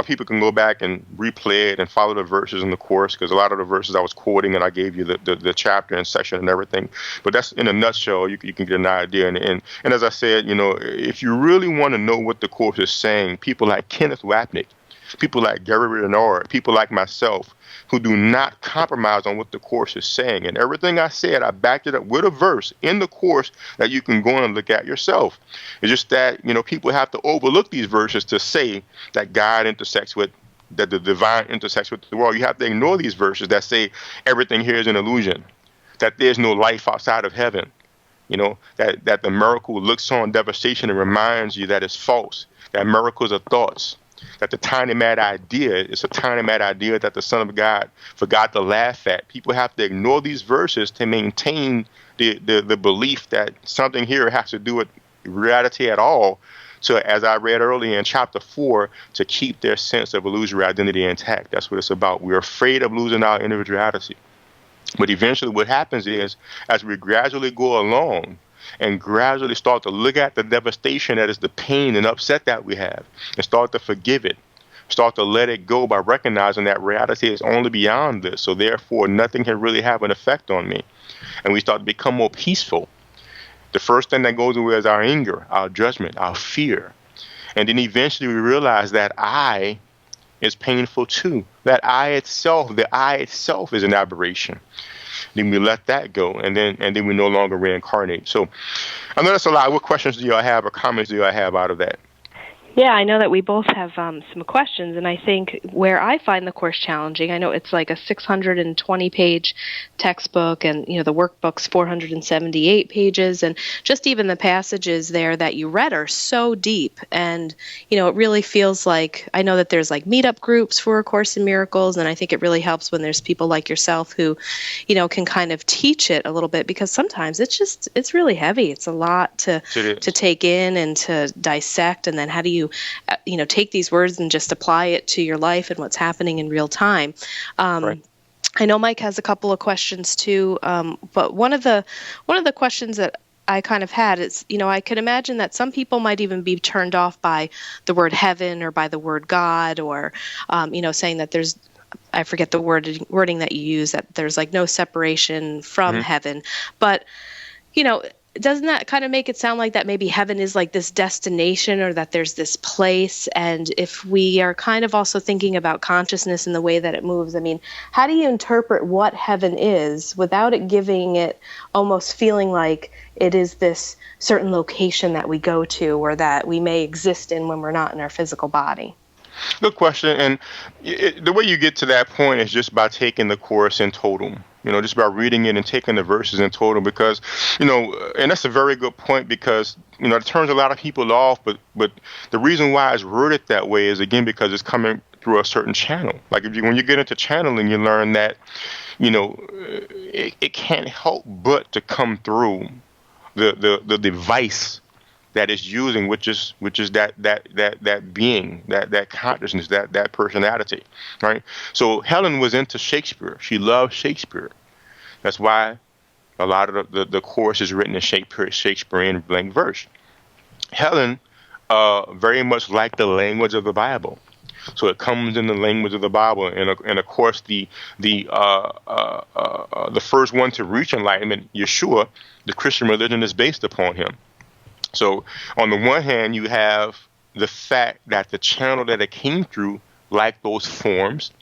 People can go back and replay it and follow the verses in the course, because a lot of the verses I was quoting, and I gave you the chapter and section and everything. But that's in a nutshell. You can get an idea. And as I said, if you really want to know what the course is saying, people like Kenneth Wapnick, people like Gary Renard, people like myself, who do not compromise on what the course is saying. And everything I said, I backed it up with a verse in the course that you can go and look at yourself. It's just that, people have to overlook these verses to say that God intersects with, that the divine intersects with the world. You have to ignore these verses that say everything here is an illusion, that there's no life outside of heaven, that the miracle looks on devastation and reminds you that it's false, that miracles are thoughts, that the tiny mad idea is a tiny mad idea that the Son of God forgot to laugh at. People have to ignore these verses to maintain the belief that something here has to do with reality at all. So as I read earlier in chapter 4, to keep their sense of illusory identity intact. That's what it's about. We're afraid of losing our individuality. But eventually what happens is, as we gradually go along, and gradually start to look at the devastation that is the pain and upset that we have, and start to forgive it, start to let it go by recognizing that reality is only beyond this, so therefore nothing can really have an effect on me. And we start to become more peaceful. The first thing that goes away is our anger, our judgment, our fear. And then eventually we realize that I is painful too. That the I itself is an aberration. Then we let that go, and then we no longer reincarnate. So I know that's a lot. What questions do y'all have, or comments do y'all have out of that? Yeah, I know that we both have some questions, and I think where I find the course challenging, I know it's like a 620-page textbook, and the workbook's 478 pages, and just even the passages there that you read are so deep, and it really feels like, I know that there's like meetup groups for A Course in Miracles, and I think it really helps when there's people like yourself who, can kind of teach it a little bit, because sometimes it's really heavy. It's a lot to take in and to dissect, and then how do you take these words and just apply it to your life and what's happening in real time. Right. I know Mike has a couple of questions too, but one of the questions that I kind of had. It's, I could imagine that some people might even be turned off by the word heaven or by the word God, or, saying that there's, I forget the wording that you use, that there's like no separation from Hmm. heaven. But, you know, doesn't that kind of make it sound like that maybe heaven is like this destination, or that there's this place? And if we are kind of also thinking about consciousness and the way that it moves, I mean, how do you interpret what heaven is without it giving it almost feeling like it is this certain location that we go to or that we may exist in when we're not in our physical body? Good question. And the way you get to that point is just by taking the course in total. Just by reading it and taking the verses in total, because, and that's a very good point, because, it turns a lot of people off, but the reason why it's worded that way is, again, because it's coming through a certain channel. Like when you get into channeling, you learn that, it can't help but to come through the device that is using, which is that being, that consciousness, that personality, right? So Helen was into Shakespeare. She loved Shakespeare. That's why a lot of the course is written in Shakespearean blank verse. Helen very much liked the language of the Bible. So it comes in the language of the Bible, and of course the first one to reach enlightenment, Yeshua, the Christian religion, is based upon him. So on the one hand, you have the fact that the channel that it came through like those forms.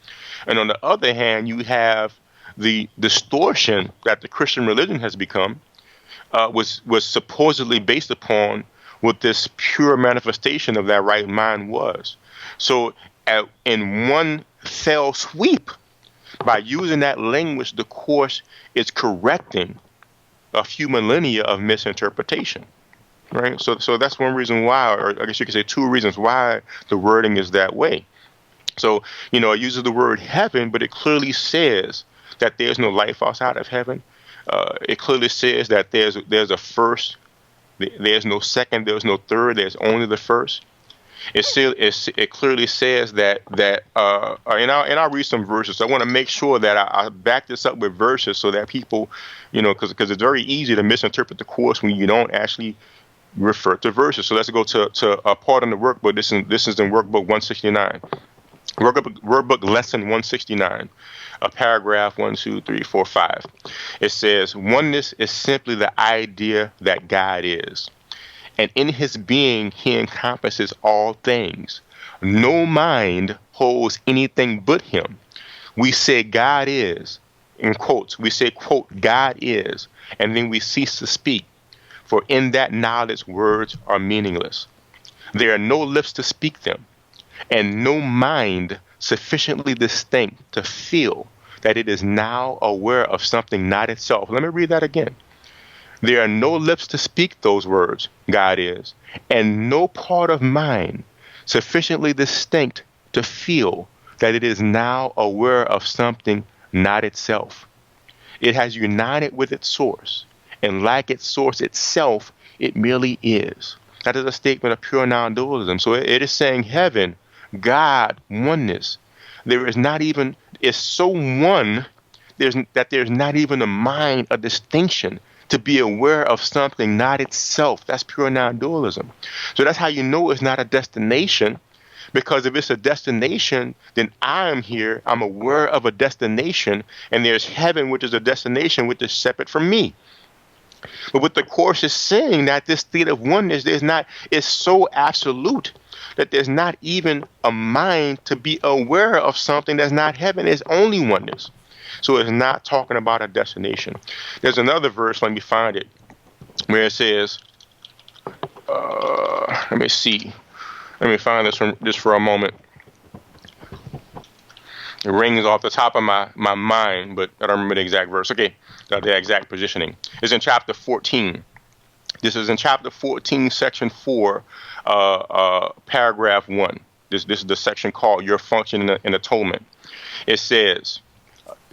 And on the other hand, you have the distortion that the Christian religion has become, was supposedly based upon what this pure manifestation of that right mind was. So in one fell sweep, by using that language, the Course is correcting a few millennia of misinterpretation. Right. So that's one reason why, or I guess you could say two reasons why the wording is that way. So, it uses the word heaven, but it clearly says that there's no life outside of heaven. It clearly says that there's a first, there's no second, there's no third, there's only the first. It clearly says that and I'll read some verses. So I want to make sure that I back this up with verses so that people, because it's very easy to misinterpret the Course when you don't actually refer to verses. So let's go to a part in the workbook. This is in workbook 169. Workbook lesson 169, paragraph 1, 2, 3, 4, 5. It says, oneness is simply the idea that God is. And in his being, he encompasses all things. No mind holds anything but him. We say God is, in quotes, we say, quote, God is, and then we cease to speak. For in that knowledge, words are meaningless. There are no lips to speak them, and no mind sufficiently distinct to feel that it is now aware of something not itself. Let me read that again. There are no lips to speak those words, God is, and no part of mind sufficiently distinct to feel that it is now aware of something not itself. It has united with its source, and like its source itself, it merely is. That is a statement of pure non-dualism. So it is saying heaven, God, oneness. There is not even, it's so one, there's not even a mind, a distinction to be aware of something not itself. That's pure non-dualism. So that's how you know it's not a destination, because if it's a destination, then I am here, I'm aware of a destination, and there's heaven, which is a destination, which is separate from me. But what the Course is saying, that this state of oneness, is so absolute that there's not even a mind to be aware of something that's not heaven. It's only oneness. So it's not talking about a destination. There's another verse, let me find it, where it says, let me see. Let me find this from just for a moment. It rings off the top of my mind, but I don't remember the exact verse. Okay, the exact positioning. It's in chapter 14. This is in chapter 14, section 4, paragraph 1. This is the section called Your Function in Atonement. It says,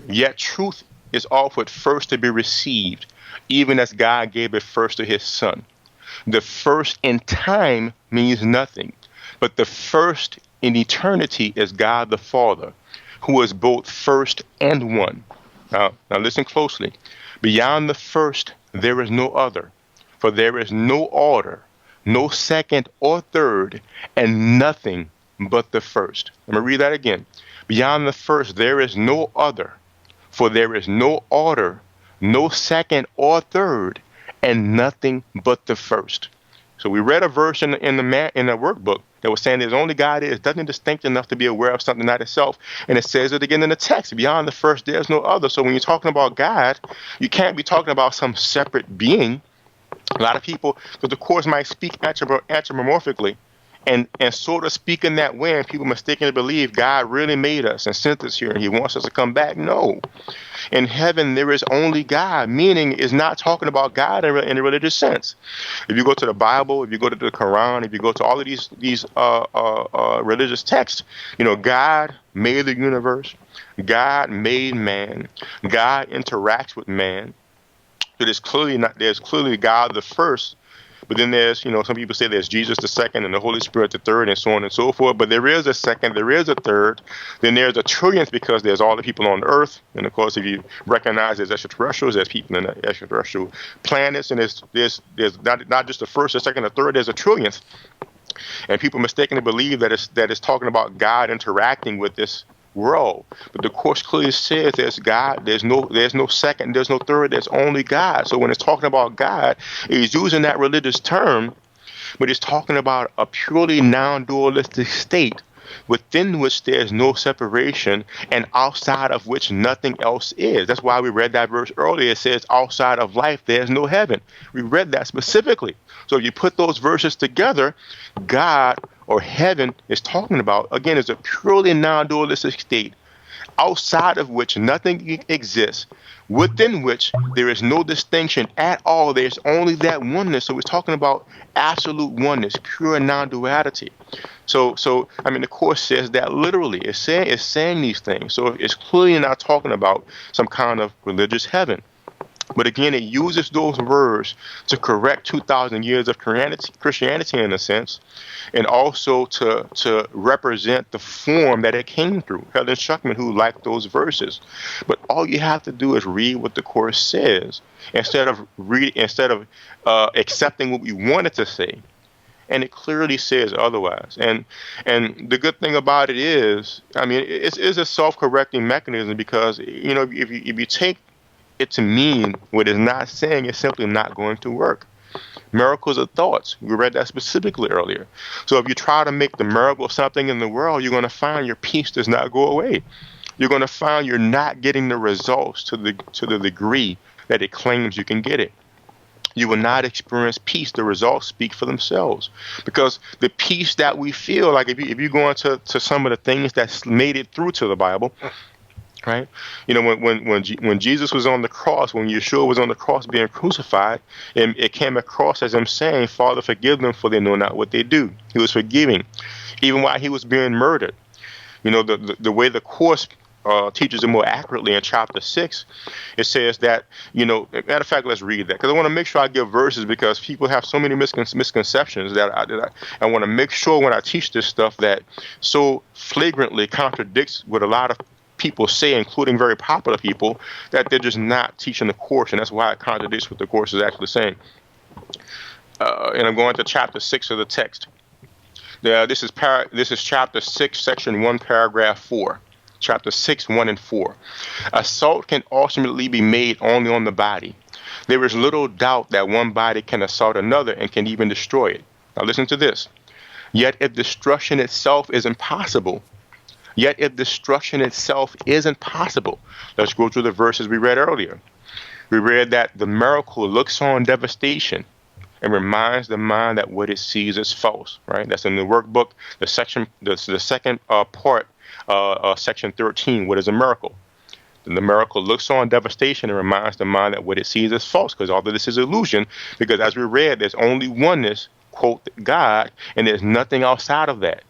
yet truth is offered first to be received, even as God gave it first to his Son. The first in time means nothing, but the first in eternity is God the Father, who is both first and one. Now listen closely. Beyond the first, there is no other. For there is no order, no second or third, and nothing but the first. Let me read that again. Beyond the first, there is no other. For there is no order, no second or third, and nothing but the first. So we read a verse in the workbook that was saying there's only God is, nothing distinct enough to be aware of something not itself. And it says it again in the text. Beyond the first, there's no other. So when you're talking about God, you can't be talking about some separate being. A lot of people, because the Course might speak anthropomorphically and sort of speak in that way, and people mistakenly believe God really made us and sent us here and he wants us to come back. No. In heaven, there is only God, meaning is not talking about God in a religious sense. If you go to the Bible, if you go to the Quran, if you go to all of these religious texts, God made the universe. God made man. God interacts with man. So there's clearly God the first, but then there's, some people say there's Jesus the second and the Holy Spirit the third and so on and so forth. But there is a second, there is a third, then there's a trillionth because there's all the people on the earth. And of course, if you recognize there's extraterrestrials, there's people in the extraterrestrial planets, and there's not just the first, the second, the third, there's a trillionth. And people mistakenly believe that it's talking about God interacting with this world. But the Course clearly says there's God, there's no second, there's no third, there's only God. So when it's talking about God, it's using that religious term, but it's talking about a purely non-dualistic state within which there's no separation and outside of which nothing else is. That's why we read that verse earlier. It says outside of life, there's no heaven. We read that specifically. So if you put those verses together, God or heaven is talking about, again, is a purely non-dualistic state outside of which nothing exists, within which there is no distinction at all. There's only that oneness. So we're talking about absolute oneness, pure non-duality. So the Course says that literally. It's saying these things. So it's clearly not talking about some kind of religious heaven. But again, it uses those words to correct 2,000 years of Christianity in a sense, and also to represent the form that it came through. Helen Schuckman, who liked those verses. But all you have to do is read what the Course says instead of accepting what we want it to say. And it clearly says otherwise. And the good thing about it is, it is a self-correcting mechanism because, if you take it to mean what it's not saying, it's simply not going to work. Miracles are thoughts. We read that specifically earlier. So if you try to make the miracle something in the world, you're going to find your peace does not go away. You're going to find you're not getting the results to the degree that it claims you can get it. You will not experience peace. The results speak for themselves. Because the peace that we feel, like if you go into some of the things that's made it through to the Bible, right? When Jesus was on the cross, when Yeshua was on the cross being crucified, it came across as him saying, Father, forgive them, for they know not what they do. He was forgiving, even while he was being murdered. The way the Course teaches it more accurately in chapter 6, it says that, matter of fact, let's read that, because I want to make sure I give verses, because people have so many misconceptions that I want to make sure when I teach this stuff that so flagrantly contradicts what a lot of people say, including very popular people, that they're just not teaching the Course, and that's why it contradicts what the Course is actually saying. And I'm going to chapter 6 of the text. This is chapter 6, section 1, paragraph 4. Chapter 6, 1 and 4. Assault can ultimately be made only on the body. There is little doubt that one body can assault another and can even destroy it. Now listen to this. Yet if destruction itself is impossible, let's go through the verses we read earlier. We read that the miracle looks on devastation and reminds the mind that what it sees is false, right? That's in the workbook, the second part, section 13, what is a miracle? Then the miracle looks on devastation and reminds the mind that what it sees is false, because all of this is illusion, because as we read, there's only oneness, quote, God, and there's nothing outside of that.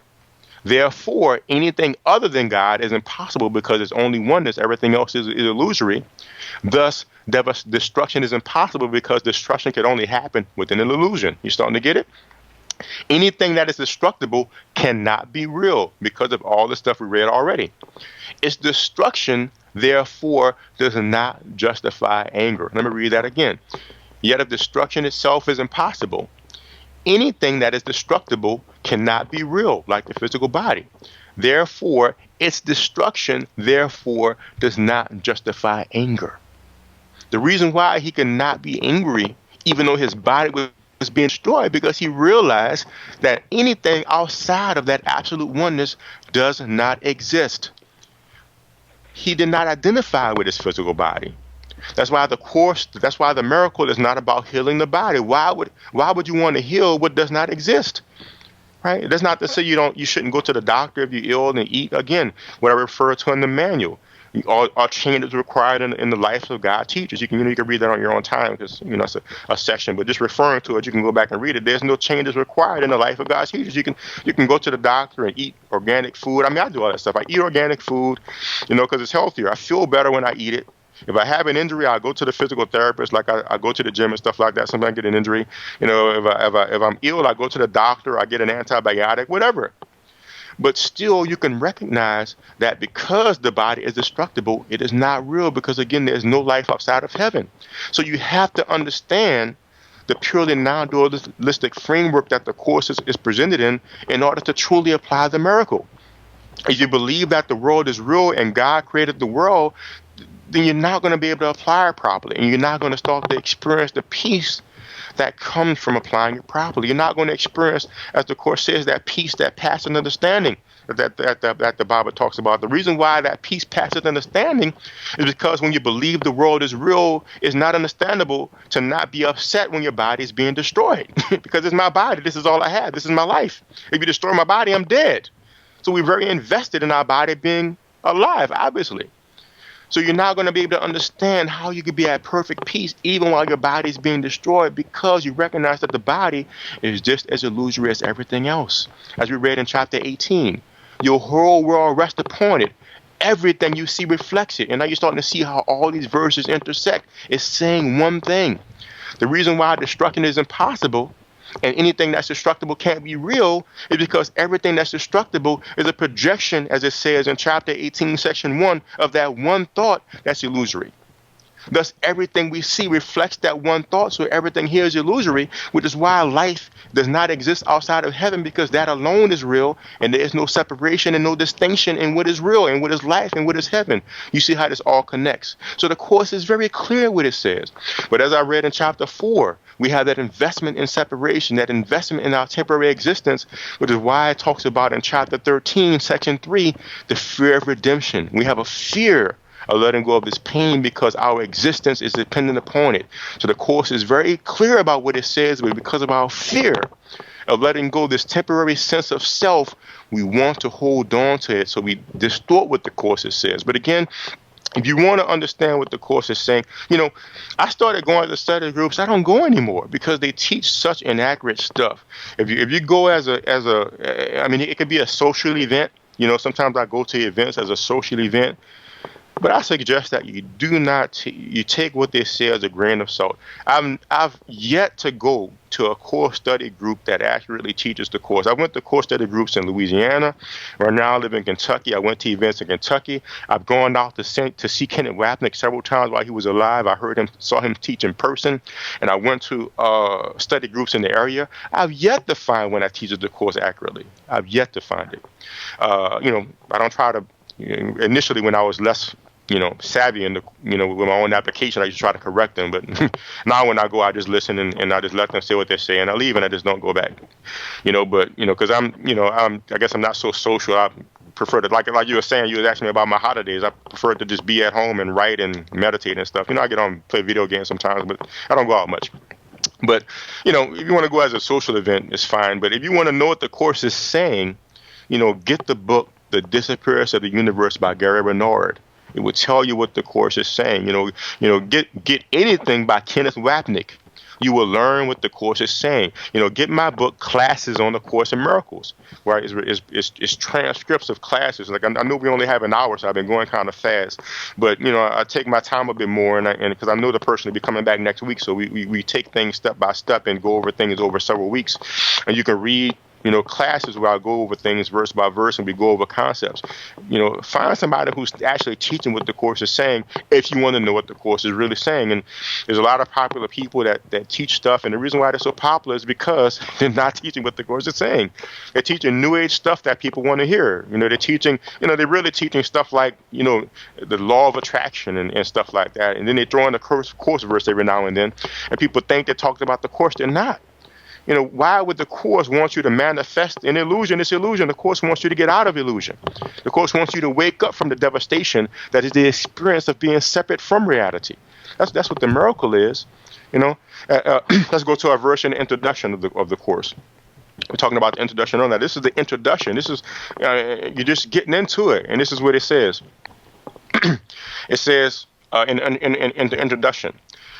Therefore, anything other than God is impossible because there's only oneness. Everything else is illusory. Thus, destruction is impossible because destruction can only happen within an illusion. You starting to get it? Anything that is destructible cannot be real because of all the stuff we read already. Its destruction, therefore, does not justify anger. Let me read that again. Yet if destruction itself is impossible, anything that is destructible cannot be real, like the physical body. Therefore, its destruction, therefore, does not justify anger. The reason why he could not be angry, even though his body was being destroyed, because he realized that anything outside of that absolute oneness does not exist. He did not identify with his physical body. That's why the miracle is not about healing the body. Why would you want to heal what does not exist? Right? That's not to say you shouldn't go to the doctor if you're ill and eat. Again, what I refer to in the manual. All changes required in the life of God teachers. You can read that on your own time because it's a section. But just referring to it, you can go back and read it. There's no changes required in the life of God's teachers. You can go to the doctor and eat organic food. I mean, I do all that stuff. I eat organic food, because it's healthier. I feel better when I eat it. If I have an injury, I go to the physical therapist. Like I go to the gym and stuff like that. Sometimes I get an injury. If I'm ill, I go to the doctor. I get an antibiotic, whatever. But still, you can recognize that because the body is destructible, it is not real because, again, there's no life outside of heaven. So you have to understand the purely non-dualistic framework that the Course is presented in order to truly apply the miracle. If you believe that the world is real and God created the world, then you're not going to be able to apply it properly. And you're not going to start to experience the peace that comes from applying it properly. You're not going to experience, as the Course says, that peace that passes understanding that the Bible talks about. The reason why that peace passes understanding is because when you believe the world is real, it's not understandable to not be upset when your body is being destroyed. Because it's my body. This is all I have. This is my life. If you destroy my body, I'm dead. So we're very invested in our body being alive, obviously. So you're not going to be able to understand how you can be at perfect peace even while your body is being destroyed, because you recognize that the body is just as illusory as everything else. As we read in chapter 18, your whole world rests upon it. Everything you see reflects it. And now you're starting to see how all these verses intersect. It's saying one thing. The reason why destruction is impossible and anything that's destructible can't be real is because everything that's destructible is a projection, as it says in chapter 18, section 1, of that one thought that's illusory. Thus, everything we see reflects that one thought, so everything here is illusory, which is why life does not exist outside of heaven, because that alone is real, and there is no separation and no distinction in what is real and what is life and what is heaven. You see how this all connects. So the Course is very clear what it says. But as I read in chapter 4, we have that investment in separation, that investment in our temporary existence, which is why it talks about in chapter 13, section 3, the fear of redemption. We have a fear of letting go of this pain because our existence is dependent upon it. So the Course is very clear about what it says, but because of our fear of letting go of this temporary sense of self, we want to hold on to it. So we distort what the Course says. But again, if you want to understand what the Course is saying, I started going to study groups. I don't go anymore because they teach such inaccurate stuff. If you go it could be a social event. Sometimes I go to events as a social event. But I suggest that you do not, you take what they say as a grain of salt. I've yet to go to a core study group that accurately teaches the Course. I went to core study groups in Louisiana. Right now I live in Kentucky. I went to events in Kentucky. I've gone out to see Kenneth Wapnick several times while he was alive. I saw him teach in person. And I went to study groups in the area. I've yet to find one that teaches the Course accurately. I've yet to find it. I don't try to, initially when I was less savvy with my own application, I used to try to correct them. But now when I go, I just listen and I just let them say what they're saying. I leave and I just don't go back. Because I guess I'm not so social. I prefer to, like you were saying, you was asking me about my holidays. I prefer to just be at home and write and meditate and stuff. I get on, play video games sometimes, but I don't go out much. But, if you want to go as a social event, it's fine. But if you want to know what the Course is saying, get the book, The Disappearance of the Universe by Gary Renard. It would tell you what the Course is saying. Get anything by Kenneth Wapnick. You will learn what the Course is saying. Get my book, Classes on the Course in Miracles, where it's transcripts of classes. Like I know we only have an hour, so I've been going kind of fast. But I take my time a bit more, and because I know the person will be coming back next week, so we take things step by step and go over things over several weeks. And you can read classes where I go over things verse by verse and we go over concepts. Find somebody who's actually teaching what the Course is saying if you want to know what the Course is really saying. And there's a lot of popular people that teach stuff, and the reason why they're so popular is because they're not teaching what the Course is saying. They're teaching New Age stuff that people want to hear. They're teaching, they're really teaching stuff like, the law of attraction and stuff like that. And then they throw in a Course verse every now and then, and people think they're talking about the Course. They're not. Why would the Course want you to manifest an illusion? It's illusion. The Course wants you to get out of illusion. The Course wants you to wake up from the devastation that is the experience of being separate from reality. That's what the miracle is. Let's go to our verse in the introduction of the Course. We're talking about the introduction on that. This is the introduction. This is you're just getting into it, and this is what it says. It says in the introduction.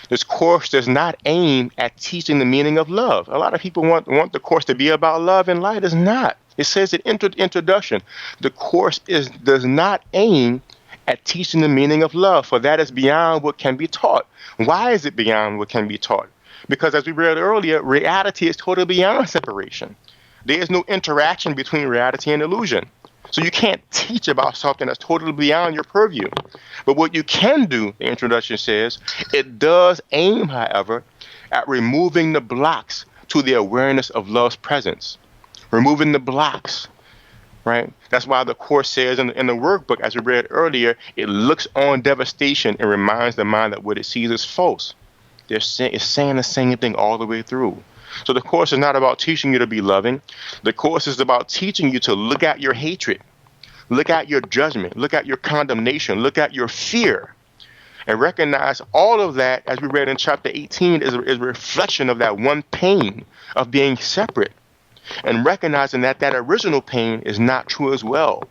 This Course does not aim at teaching the meaning of love. A lot of people want the Course to be about love and light. It's not. It says in introduction, the Course does not aim at teaching the meaning of love, for that is beyond what can be taught. Why is it beyond what can be taught? Because as we read earlier, reality is totally beyond separation. There is no interaction between reality and illusion. So you can't teach about something that's totally beyond your purview. But what you can do, the introduction says, it does aim, however, at removing the blocks to the awareness of love's presence. Removing the blocks, right? That's why the Course says in the workbook, as we read earlier, it looks on devastation and reminds the mind that what it sees is false. It's saying the same thing all the way through. So the Course is not about teaching you to be loving. The Course is about teaching you to look at your hatred, look at your judgment, look at your condemnation, look at your fear, and recognize all of that, as we read in chapter 18, is a reflection of that one pain of being separate, and recognizing that original pain is not true as well.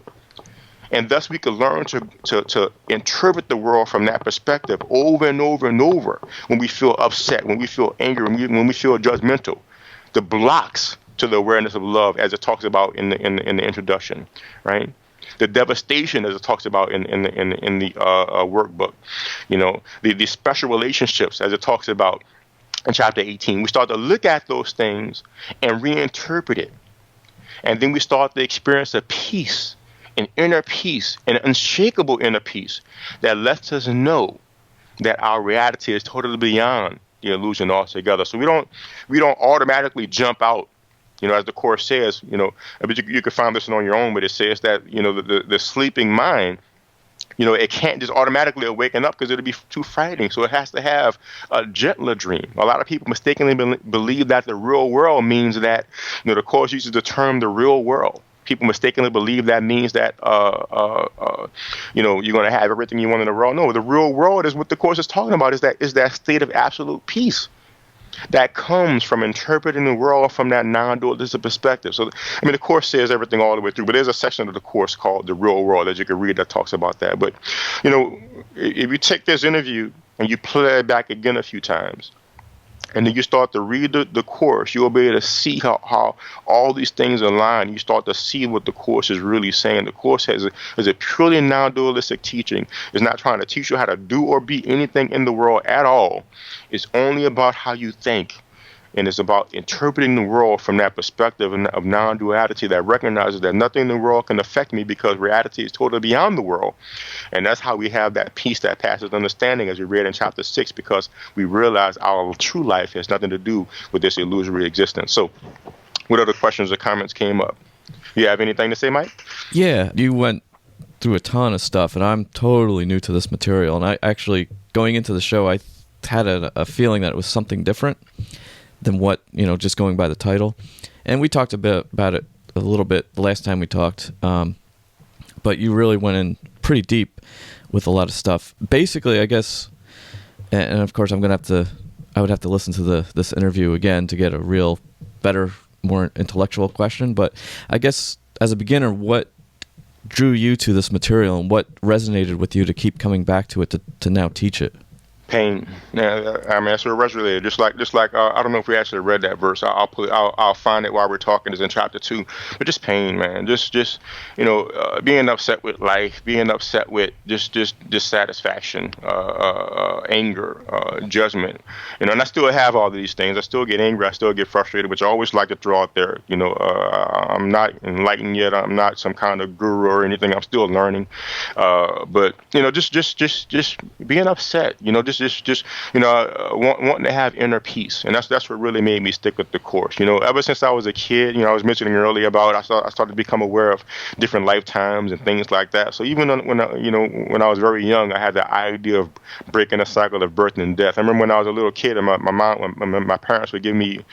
And thus we can learn to interpret the world from that perspective over and over and over when we feel upset, when we feel angry, when we feel judgmental. The blocks to the awareness of love, as it talks about in the introduction, right? The devastation, as it talks about in the workbook. The special relationships, as it talks about in chapter 18. We start to look at those things and reinterpret it. And then we start to experience a peace, an inner peace, an unshakable inner peace that lets us know that our reality is totally beyond the illusion altogether. So we don't automatically jump out, as the Course says, but you can find this on your own, but it says that, the sleeping mind, it can't just automatically awaken up because it'll be too frightening. So it has to have a gentler dream. A lot of people mistakenly believe that the real world means that, the Course uses the term the real world. People mistakenly believe that means that, you're going to have everything you want in the world. No, the real world is what the Course is talking about, is that state of absolute peace that comes from interpreting the world from that non-dualistic perspective. So, the Course says everything all the way through, but there's a section of the Course called The Real World that you can read that talks about that. But, if you take this interview and you play it back again a few times, and then you start to read the Course, you'll be able to see how all these things align. You start to see what the Course is really saying. The Course is a purely non-dualistic teaching. It's not trying to teach you how to do or be anything in the world at all. It's only about how you think. And it's about interpreting the world from that perspective of non-duality that recognizes that nothing in the world can affect me because reality is totally beyond the world. And that's how we have that peace that passes understanding, as we read in chapter 6, because we realize our true life has nothing to do with this illusory existence. So what other questions or comments came up? You have anything to say, Mike? Yeah, you went through a ton of stuff, and I'm totally new to this material. And I actually, going into the show, I had a feeling that it was something different than what, just going by the title. And we talked about it a little bit the last time we talked, but you really went in pretty deep with a lot of stuff. Basically, I guess, and of course I would have to listen to this interview again to get a real, better, more intellectual question, but I guess as a beginner, what drew you to this material and what resonated with you to keep coming back to it to now teach it? Pain. Yeah, I mean, that's what it's related. Just like I don't know if we actually read that verse. I'll find it while we're talking. It's in chapter 2. But just pain, man. Just being upset with life, being upset with just dissatisfaction, anger, judgment. And I still have all these things. I still get angry. I still get frustrated, which I always like to throw out there. I'm not enlightened yet. I'm not some kind of guru or anything. I'm still learning. But just being upset. Wanting to have inner peace, and that's what really made me stick with the course. Ever since I was a kid, I was mentioning earlier about I started to become aware of different lifetimes and things like that. So even when I was very young, I had the idea of breaking the cycle of birth and death. I remember when I was a little kid, and my parents would give me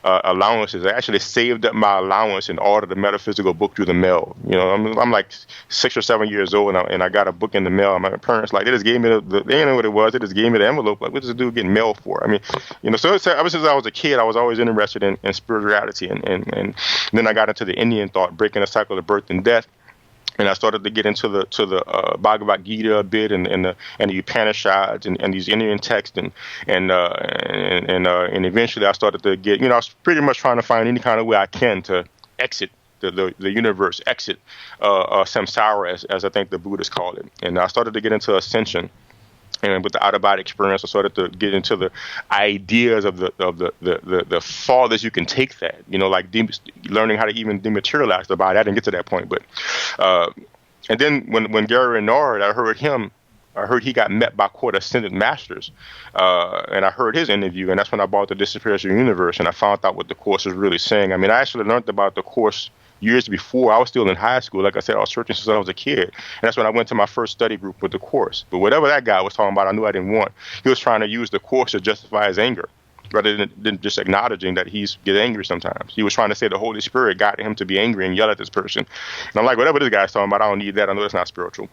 allowances. I actually saved up my allowance and ordered a metaphysical book through the mail. I'm like 6 or 7 years old, and I got a book in the mail. And my parents they just gave me they didn't know what it was. They just gave me the envelope. Like, what does this dude getting mail for? I mean, so ever since I was a kid, I was always interested in spirituality, and then I got into the Indian thought, breaking the cycle of birth and death. And I started to get into the Bhagavad Gita a bit, and the Upanishads and these Indian texts, and eventually I started to get, I was pretty much trying to find any kind of way I can to exit the universe, exit samsara, as I think the Buddhists called it. And I started to get into ascension. And with the out-of-body experience, I started to get into the ideas of the farthest you can take that, like learning how to even dematerialize the body. I didn't get to that point, but and then when Gary Renard, I heard he got met by quote ascended masters, and I heard his interview, and that's when I bought the Disappearance of the Universe, and I found out what the Course was really saying. I mean, I actually learned about the Course years before. I was still in high school. Like I said, I was searching since I was a kid. And that's when I went to my first study group with the Course. But whatever that guy was talking about, I knew I didn't want. He was trying to use the Course to justify his anger, rather than just acknowledging that he's get angry sometimes. He was trying to say the Holy Spirit got him to be angry and yell at this person. And I'm like, whatever this guy's talking about, I don't need that. I know that's not spiritual.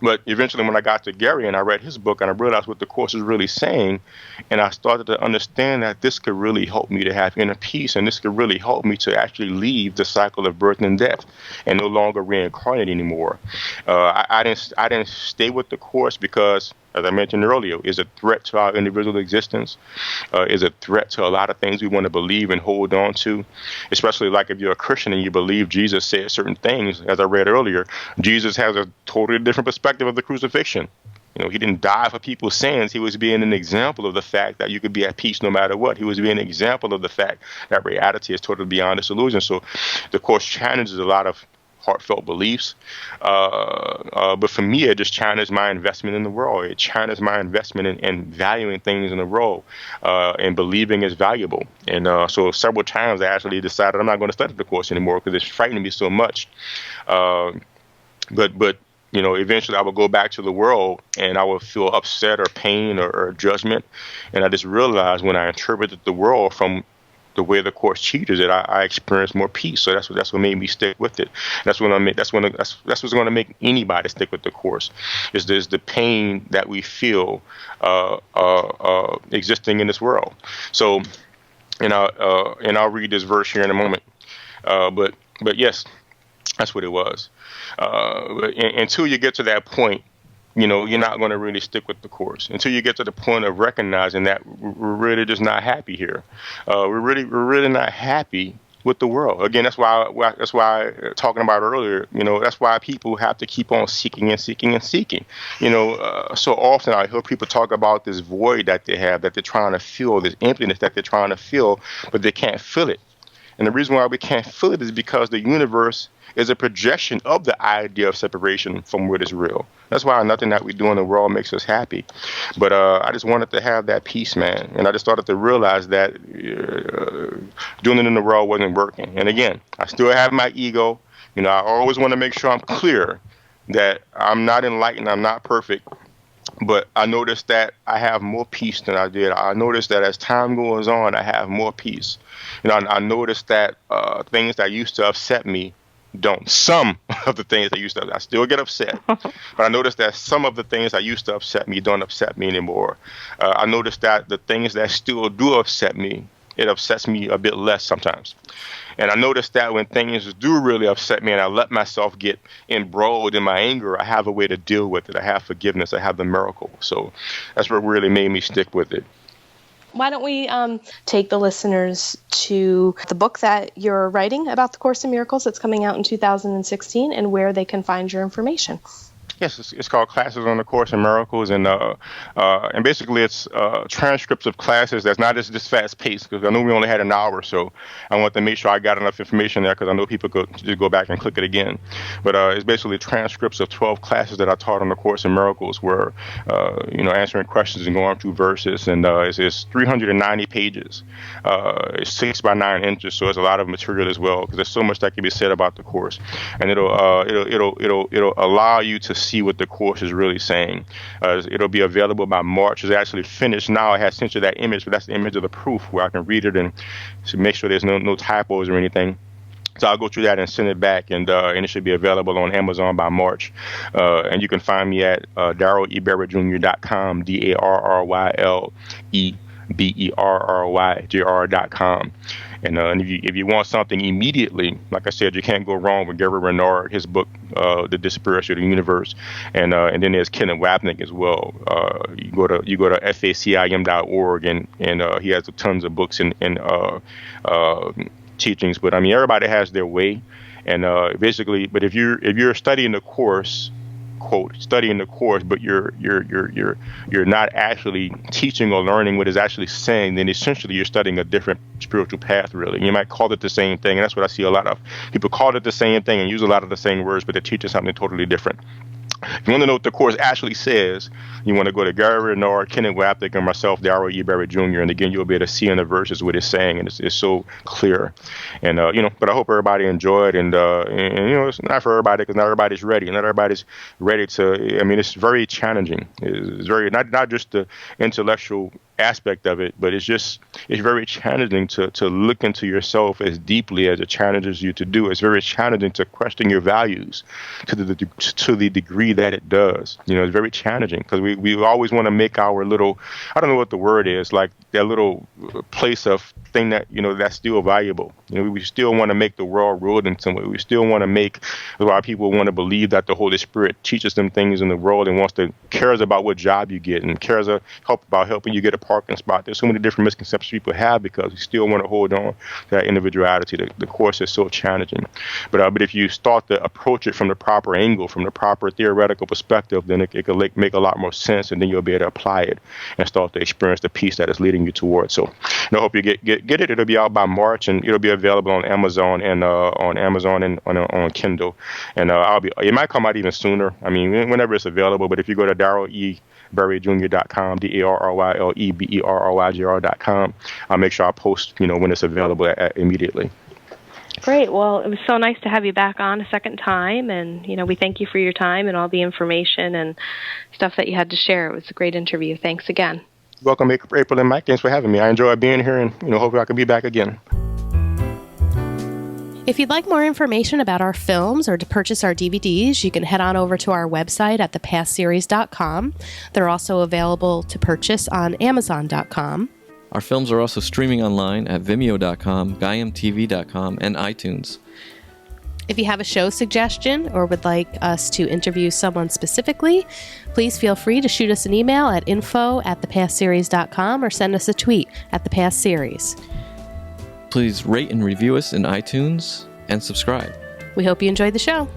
But eventually when I got to Gary and I read his book and I realized what the Course is really saying, and I started to understand that this could really help me to have inner peace, and this could really help me to actually leave the cycle of birth and death and no longer reincarnate anymore. I didn't stay with the Course because, as I mentioned earlier, is a threat to our individual existence, is a threat to a lot of things we want to believe and hold on to, especially like if you're a Christian and you believe Jesus said certain things. As I read earlier, Jesus has a totally different perspective of the crucifixion. He didn't die for people's sins. He was being an example of the fact that you could be at peace no matter what. He was being an example of the fact that reality is totally beyond this illusion. So the Course challenges a lot of heartfelt beliefs, but for me, it just challenged my investment in the world. It challenged my investment in valuing things in the world, and believing is valuable. And so several times I actually decided I'm not going to study the Course anymore because it's frightening me so much. But eventually I would go back to the world and I would feel upset or pain or judgment. And I just realized when I interpreted the world from the way the Course teaches it, I experienced more peace. So that's what made me stick with it. That's what's going to make anybody stick with the Course. Is the pain that we feel existing in this world. So, and I'll read this verse here in a moment. But yes, that's what it was. Until you get to that point, you're not going to really stick with the Course until you get to the point of recognizing that we're really just not happy here. We're really not happy with the world. Again, that's why talking about earlier, that's why people have to keep on seeking and seeking and seeking. So often I hear people talk about this void that they have, that they're trying to fill, this emptiness that they're trying to fill, but they can't fill it. And the reason why we can't fill it is because the universe is a projection of the idea of separation from what is real. That's why nothing that we do in the world makes us happy. But I just wanted to have that peace, man. And I just started to realize that doing it in the world wasn't working. And again, I still have my ego. I always want to make sure I'm clear that I'm not enlightened, I'm not perfect. But I noticed that I have more peace than I did. I noticed that as time goes on, I have more peace. I noticed that things that used to upset me don't. Some of the things that used to, I still get upset, but I noticed that some of the things that used to upset me don't upset me anymore. I noticed that the things that still do upset me it upsets me a bit less sometimes. And I noticed that when things do really upset me and I let myself get embroiled in my anger, I have a way to deal with it. I have forgiveness. I have the miracle. So that's what really made me stick with it. Why don't we take the listeners to the book that you're writing about the Course in Miracles that's coming out in 2016 and where they can find your information? Yes, it's called Classes on the Course in Miracles, and basically it's transcripts of classes that's not just fast paced, because I know we only had an hour, so I want to make sure I got enough information there, because I know people could just go back and click it again. But it's basically transcripts of 12 classes that I taught on the Course in Miracles, where answering questions and going through verses, and it's 390 pages. It's 6 by 9 inches, so it's a lot of material as well, because there's so much that can be said about the course, and it'll allow you to see what the course is really saying. It'll be available by March. It's actually finished now. I had sent you that image, but that's the image of the proof where I can read it and make sure there's no typos or anything. So I'll go through that and send it back, and it should be available on Amazon by March. And you can find me at DarrylEBerryJr.com, DarrylEBerryJr.com. And if you want something immediately, like I said, you can't go wrong with Gary Renard, his book, The Disappearance of the Universe, and then there's Kenneth Wapnick as well. You go to facim.org, and he has tons of books and teachings. But I mean, everybody has their way, and basically, but if you're studying the course, quote, studying the course, but you're not actually teaching or learning what it's actually saying, then essentially you're studying a different spiritual path, really. You might call it the same thing, and that's what I see a lot of. People call it the same thing and use a lot of the same words, but they're teaching something totally different. If you want to know what the course actually says, you want to go to Gary Renard, Kenneth Wapnick, and myself, Darryl E Berry Jr. And again, you'll be able to see in the verses what it's saying, and it's so clear. And but I hope everybody enjoyed. And it's not for everybody, because not everybody's ready. Not everybody's ready to. I mean, it's very challenging. It's very not just the intellectual aspect of it, but it's very challenging to look into yourself as deeply as it challenges you to do. It's very challenging to question your values to the degree that it does. It's very challenging, because we always want to make our little, I don't know what the word is, like that little place of thing that that's still valuable. We still want to make the world ruled in some way. We still want to make a lot of people want to believe that the Holy Spirit teaches them things in the world and cares about what job you get, and cares about helping you get a parking spot. There's so many different misconceptions people have, because we still want to hold on to that individuality. The course is so challenging, but if you start to approach it from the proper angle, from the proper theoretical perspective, then it could make a lot more sense, and then you'll be able to apply it and start to experience the peace that it's leading you towards. So I hope you get it. It'll be out by March, and it'll be available on Amazon and on Kindle, and it might come out even sooner. I mean, whenever it's available. But if you go to DarrylEBerryJr.com, DarrylEBerryJr.com, I'll make sure I post when it's available immediately. Great. Well, it was so nice to have you back on a second time, and we thank you for your time and all the information and stuff that you had to share. It was a great interview. Thanks again. Welcome, April and Mike. Thanks for having me. I enjoyed being here, and hopefully I can be back again. If you'd like more information about our films or to purchase our DVDs, you can head on over to our website at thepastseries.com. They're also available to purchase on Amazon.com. Our films are also streaming online at Vimeo.com, GaiamTV.com, and iTunes. If you have a show suggestion or would like us to interview someone specifically, please feel free to shoot us an email at info@thepastseries.com or send us a tweet at thepastseries. Please rate and review us in iTunes and subscribe. We hope you enjoyed the show.